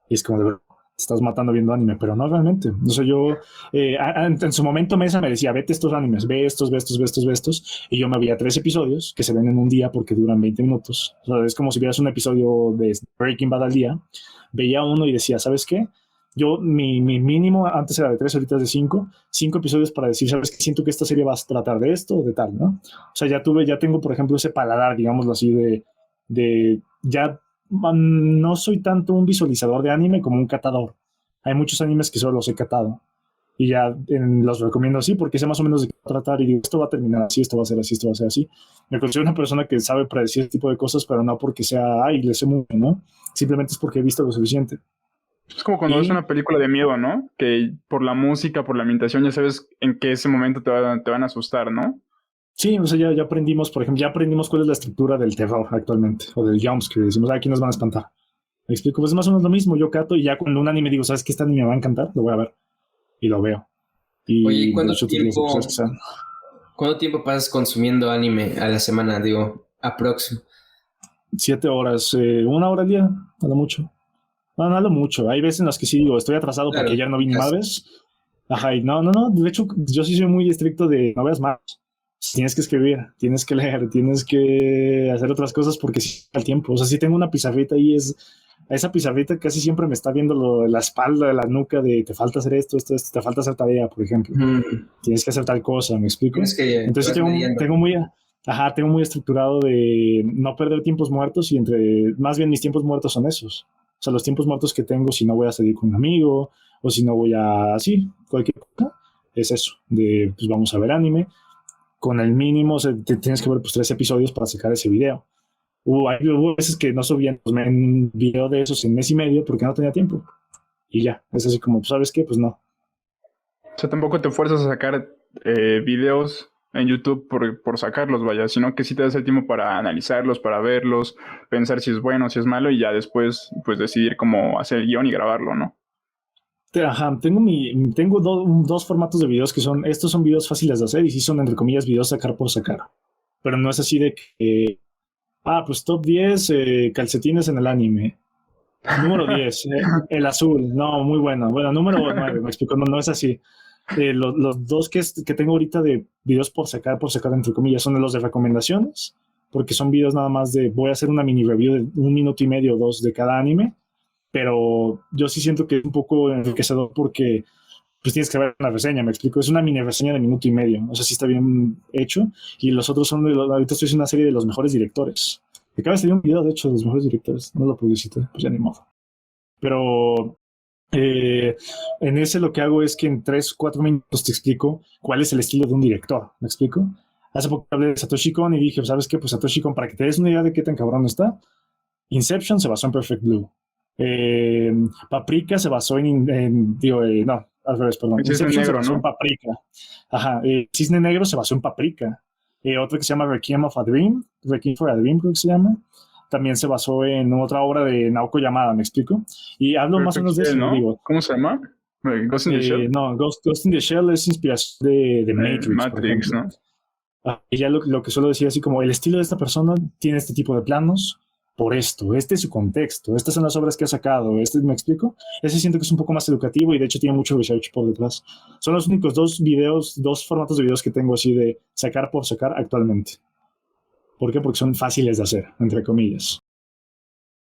Y es como de verdad, te estás matando viendo anime, pero no realmente. O sea, yo en su momento Mesa me decía, vete estos animes, ve estos, ve estos, ve estos, ve estos. Y yo me veía 3 episodios que se ven en un día porque duran 20 minutos. O sea, es como si vieras un episodio de Breaking Bad al día. Veía uno y decía, ¿sabes qué? Yo, mi mínimo antes era de 3, ahorita es de 5 episodios para decir, ¿sabes qué? Siento que esta serie va a tratar de esto o de tal, ¿no? O sea, ya tengo, por ejemplo, ese paladar, digámoslo así, ya no soy tanto un visualizador de anime como un catador. Hay muchos animes que solo los he catado y ya los recomiendo así porque sé más o menos de qué va a tratar y digo, esto va a terminar así, esto va a ser así, esto va a ser así. Me considero una persona que sabe predecir este tipo de cosas, pero no porque sea, le sé mucho, ¿no? Simplemente es porque he visto lo suficiente. Es como cuando ves una película de miedo, ¿no? Que por la música, por la ambientación, ya sabes en qué ese momento te van a asustar, ¿no? Sí, o sea, ya aprendimos, por ejemplo, ya aprendimos cuál es la estructura del terror actualmente, o del jumpscare, decimos, aquí nos van a espantar. Me explico, pues es más o menos lo mismo, yo cato y ya cuando un anime digo, ¿sabes qué? Este anime me va a encantar, lo voy a ver, y lo veo. Oye, Y los ¿cuánto tiempo pasas consumiendo anime a la semana? Digo, aprox. 7 horas, 1 hora al día, a lo mucho. No a lo mucho, hay veces en las que sí digo, estoy atrasado Claro, porque ayer no vi ni madres. Ajá, y no, de hecho, yo sí soy muy estricto de no veas más. Tienes que escribir, tienes que leer, tienes que hacer otras cosas porque sí al tiempo. O sea, si tengo una pizarrita ahí, esa pizarrita casi siempre me está viendo la espalda, la nuca de te falta hacer esto, te falta hacer tarea, por ejemplo. Tienes que hacer tal cosa, ¿me explico? Tienes que Entonces tengo muy estructurado de no perder tiempos muertos y más bien mis tiempos muertos son esos. O sea, los tiempos muertos que tengo si no voy a salir con un amigo o si no voy cualquier cosa, es eso, pues vamos a ver anime con el mínimo, o sea, tienes que ver pues 3 episodios para sacar ese video. Hubo veces que no subían un video de esos en mes y medio porque no tenía tiempo. y ya. Es así como, ¿sabes qué? Pues no. O sea, tampoco te fuerzas a sacar videos en YouTube por sacarlos, vaya, sino que sí te das el tiempo para analizarlos, para verlos, pensar si es bueno, si es malo y ya después pues decidir cómo hacer el guión y grabarlo, ¿no? Ajá, tengo dos formatos de videos que son, estos son videos fáciles de hacer y sí son, entre comillas, videos sacar por sacar. Pero no es así de que, pues top 10 calcetines en el anime. Número 10, el azul. No, muy bueno. Bueno, número 9, me explico, no es así. Los dos que tengo ahorita de videos por sacar, entre comillas, son los de recomendaciones, porque son videos nada más voy a hacer una mini review de 1 minuto y medio o 2 de cada anime, pero yo sí siento que es un poco enriquecedor porque pues tienes que ver una reseña, me explico, es una mini reseña de 1 minuto y medio, o sea, sí está bien hecho, y los otros son, ahorita estoy haciendo una serie de los mejores directores. Acaba de salir un video, de hecho, de los mejores directores, no lo publicité, pues ya ni modo. Pero en ese lo que hago es que en 3 o 4 minutos te explico cuál es el estilo de un director, ¿me explico? Hace poco hablé de Satoshi Kon y dije, ¿sabes qué? Pues Satoshi Kon, para que te des una idea de qué tan cabrón está, Inception se basó en Perfect Blue. Paprika se basó no, al revés, perdón. Inception se basó en Paprika. Ajá, Cisne Negro se basó en Paprika. Otro que se llama Requiem for a Dream, creo que se llama. También se basó en otra obra de Naoko Yamada, ¿me explico? Y hablo más o menos de eso, ¿no? digo. ¿Cómo se llama? ¿Ghost in the Shell? No, Ghost in the Shell es inspiración de Matrix. Matrix, ¿no? Y ya lo que suelo decir así como, el estilo de esta persona tiene este tipo de planos, por esto, este es su contexto, estas son las obras que ha sacado, ¿me explico? Ese siento que es un poco más educativo y de hecho tiene mucho research por detrás. Son los únicos dos formatos de videos que tengo así de sacar por sacar actualmente. ¿Por qué? Porque son fáciles de hacer, entre comillas.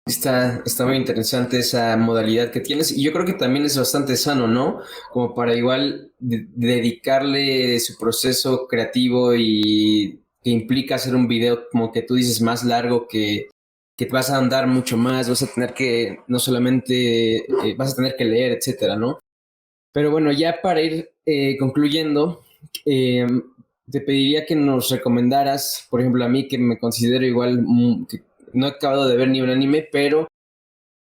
Está muy interesante esa modalidad que tienes y yo creo que también es bastante sano, ¿no? Como para igual dedicarle su proceso creativo y que implica hacer un video como que tú dices más largo que te vas a andar mucho más, vas a tener que, no solamente, vas a tener que leer, etcétera, ¿no? Pero bueno, ya para ir concluyendo, te pediría que nos recomendaras, por ejemplo, a mí que me considero igual, que no he acabado de ver ni un anime, pero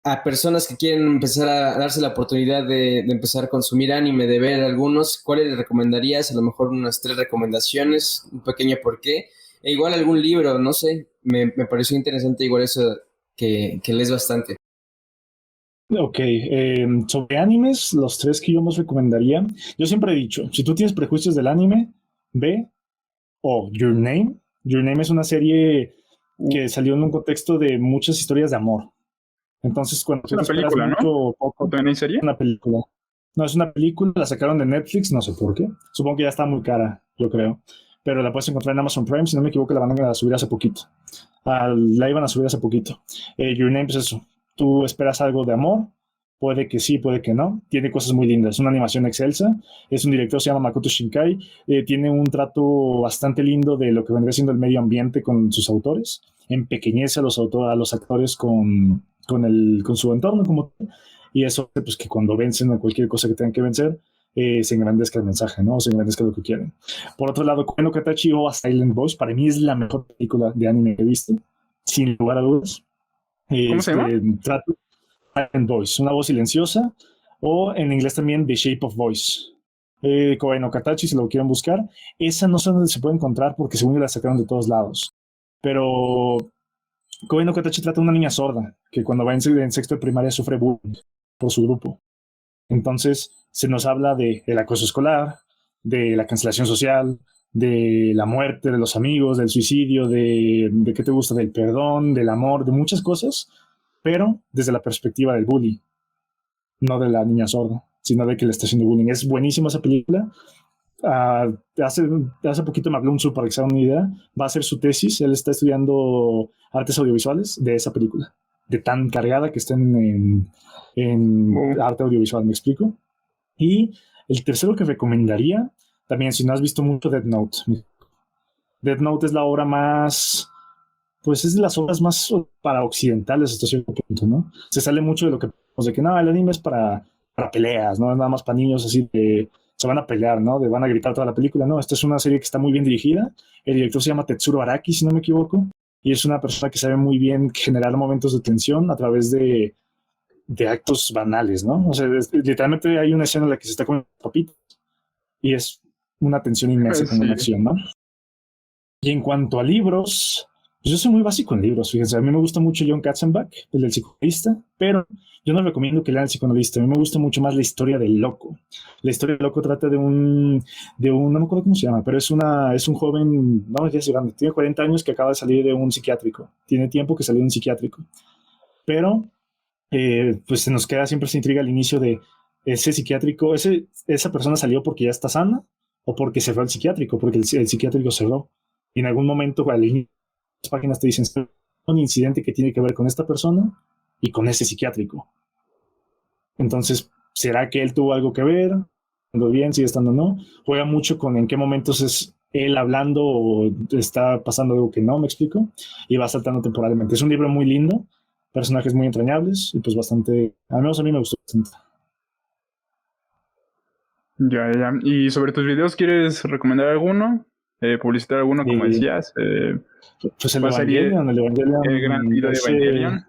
a personas que quieren empezar a darse la oportunidad de empezar a consumir anime, de ver algunos, ¿cuáles les recomendarías? A lo mejor unas 3 recomendaciones, un pequeño porqué, e igual algún libro, no sé, me pareció interesante igual eso que lees bastante. Ok, sobre animes, los 3 que yo más recomendaría, yo siempre he dicho, si tú tienes prejuicios del anime, ve Your Name. Your Name es una serie que salió en un contexto de muchas historias de amor. Entonces, cuando es una película, ¿no? Poco, ¿También serie? Una película. No, es una película, la sacaron de Netflix, no sé por qué. Supongo que ya está muy cara, yo creo. Pero la puedes encontrar en Amazon Prime, si no me equivoco, la van a subir hace poquito. La iban a subir hace poquito. Your Name es eso. Tú esperas algo de amor, puede que sí, puede que no. Tiene cosas muy lindas. Es una animación excelsa. Es un director, se llama Makoto Shinkai. Tiene un trato bastante lindo de lo que vendría siendo el medio ambiente con sus autores. Empequeñece a los actores con su entorno como tal. Y eso, pues, que cuando vencen a cualquier cosa que tengan que vencer, se engrandezca el mensaje, ¿no? Se engrandezca lo que quieren. Por otro lado, Koe no Katachi o Silent Voice, para mí es la mejor película de anime que he visto, sin lugar a dudas. ¿Cómo se llama? Silent Voice, una voz silenciosa, o en inglés también The Shape of Voice. Koe no Katachi, si lo quieren buscar. Esa no sé dónde se puede encontrar porque según yo la sacaron de todos lados. Pero Koe no Katachi trata de una niña sorda que cuando va en sexto de primaria sufre bullying por su grupo. Entonces se nos habla del acoso escolar, de la cancelación social, de la muerte de los amigos, del suicidio, de qué te gusta, del perdón, del amor, de muchas cosas, pero desde la perspectiva del bully, no de la niña sorda, sino de que le está haciendo bullying. Es buenísima esa película. Hace poquito me habló un para que se haga una idea. Va a hacer su tesis, él está estudiando artes audiovisuales de esa película, de tan cargada que está en arte audiovisual, ¿me explico? Y el tercero que recomendaría, también si no has visto mucho Death Note. Death Note es la obra más, pues es de las obras más para occidentales hasta cierto punto, ¿no? Se sale mucho de lo que, pues de que no, el anime es para peleas, ¿no? Es nada más para niños así de, se van a pelear, ¿no? De van a gritar toda la película, ¿no? Esta es una serie que está muy bien dirigida. El director se llama Tetsuro Araki, si no me equivoco, y es una persona que sabe muy bien generar momentos de tensión a través de de actos banales, ¿no? O sea, literalmente hay una escena en la que se está comiendo papitas y es una tensión inmensa con Sí. una acción, ¿no? Y en cuanto a libros, pues yo soy muy básico en libros, fíjense, a mí me gusta mucho John Katzenbach, el del psicoanalista, pero yo no recomiendo que lean el psicoanalista, a mí me gusta mucho más la historia del loco. La historia del loco trata de no me acuerdo cómo se llama, pero es un joven, no, ya es grande, tiene 40 años que acaba de salir de un psiquiátrico, tiene tiempo que salió de un psiquiátrico, pero pues se nos queda siempre esa intriga al inicio de ese psiquiátrico, esa persona salió porque ya está sana o porque cerró el psiquiátrico, porque el psiquiátrico cerró. Y en algún momento al inicio las páginas te dicen un incidente que tiene que ver con esta persona y con ese psiquiátrico. Entonces, ¿será que él tuvo algo que ver? ¿Estando bien? ¿Sigue estando no? Juega mucho con en qué momentos es él hablando o está pasando algo que no, me explico, y va saltando temporalmente. Es un libro muy lindo, personajes muy entrañables y pues bastante, al menos a mí me gustó bastante. Ya. ¿Y sobre tus videos quieres recomendar alguno? ¿Publicitar alguno, como decías? Pues ¿Cuál sería el gran video de Evangelion?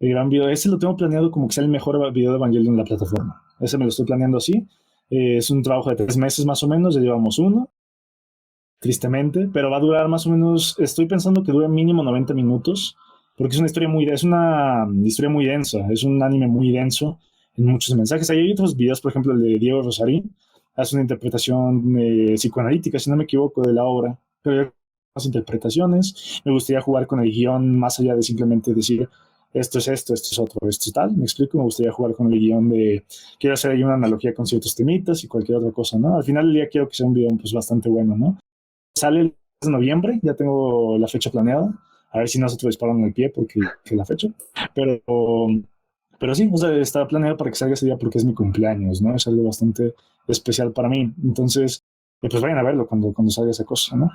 El gran video, ese lo tengo planeado como que sea el mejor video de Evangelion en la plataforma. Ese me lo estoy planeando así. Es un trabajo de 3 meses más o menos, ya llevamos uno, tristemente, pero va a durar más o menos, estoy pensando que dure mínimo 90 minutos, porque es una historia muy densa, es un anime muy denso en muchos mensajes. Hay otros videos, por ejemplo, el de Diego Rosarín, hace una interpretación psicoanalítica, si no me equivoco, de la obra, pero hay más interpretaciones. Me gustaría jugar con el guión más allá de simplemente decir esto es esto, esto es otro, esto es tal, me explico, me gustaría jugar con el guión de, quiero hacer ahí una analogía con ciertos temitas y cualquier otra cosa, ¿no? Al final del día quiero que sea un video pues bastante bueno, ¿no? Sale el 3 de noviembre, ya tengo la fecha planeada, a ver si no se otro disparo en el pie porque es la fecha, pero, pero sí, o sea, está planeado para que salga ese día porque es mi cumpleaños, ¿no? Es algo bastante especial para mí, entonces, pues vayan a verlo cuando salga esa cosa, ¿no?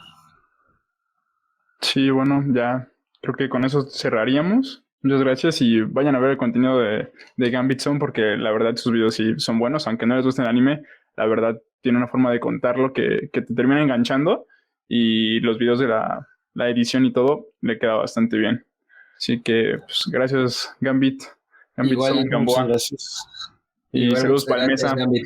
Sí, bueno, ya creo que con eso cerraríamos. Muchas gracias y vayan a ver el contenido de Gambit Zone porque la verdad sus videos sí son buenos, aunque no les guste el anime, la verdad tiene una forma de contarlo que te termina enganchando y los videos de la edición y todo le queda bastante bien. Así que, pues, gracias Gambit Igual, Zone, Muchas Gamboa. gracias. Y Igual, saludos muchas para el gracias, Mesa. Gambit.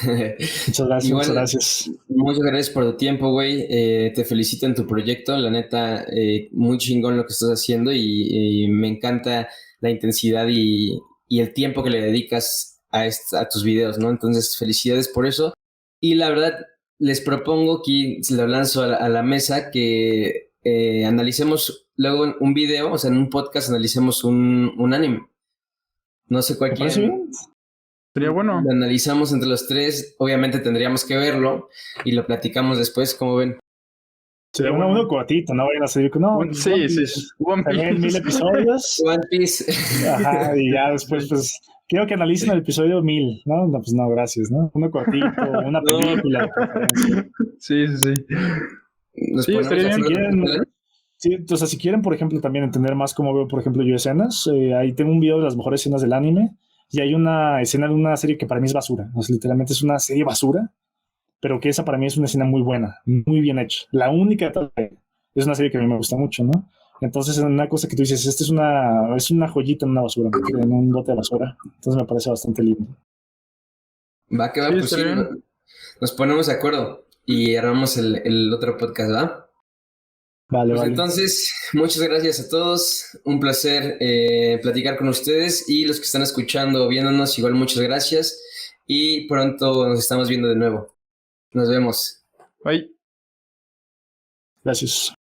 Muchas gracias, Igual, muchas gracias. muchas gracias por tu tiempo, güey. Te felicito en tu proyecto. La neta, muy chingón lo que estás haciendo y me encanta la intensidad y el tiempo que le dedicas a tus videos, ¿no? Entonces, felicidades por eso. Y la verdad, les propongo que se lo lanzo a la mesa que analicemos luego un video, o sea, en un podcast analicemos un anime. No sé cuál ¿Me parece quieren. bien? Sería bueno. Lo analizamos entre los tres. Obviamente tendríamos que verlo y lo platicamos después, como ven. Sería bueno. uno cortito, no vayan a seguir con, no, Sí, One sí, Piece. One También 1000 Piece. episodios. One Piece. Ajá, y ya después, pues, quiero que analicen el episodio 1000, ¿no? No, pues no, gracias, ¿no? Uno cortito, una No. película de preferencia. Sí. Nos Sí, ponemos estaría de Si bien. acuerdo. quieren, sí, o sea, si quieren, por ejemplo, también entender más cómo veo, por ejemplo, yo escenas, ahí tengo un video de las mejores escenas del anime y hay una escena de una serie que para mí es basura, o sea, literalmente es una serie basura, pero que esa para mí es una escena muy buena, muy bien hecha. La única de toda la serie. Es una serie que a mí me gusta mucho, ¿no? Entonces, es una cosa que tú dices, esta es una joyita en una basura, en un bote de basura. Entonces me parece bastante lindo. Va que va, Sí, pues sí, estaría bien. nos ponemos de acuerdo y armamos el otro podcast, ¿va? Vale, Pues vale. entonces, muchas gracias a todos. Un placer platicar con ustedes y los que están escuchando o viéndonos, igual muchas gracias. Y pronto nos estamos viendo de nuevo. Nos vemos. Bye. Gracias.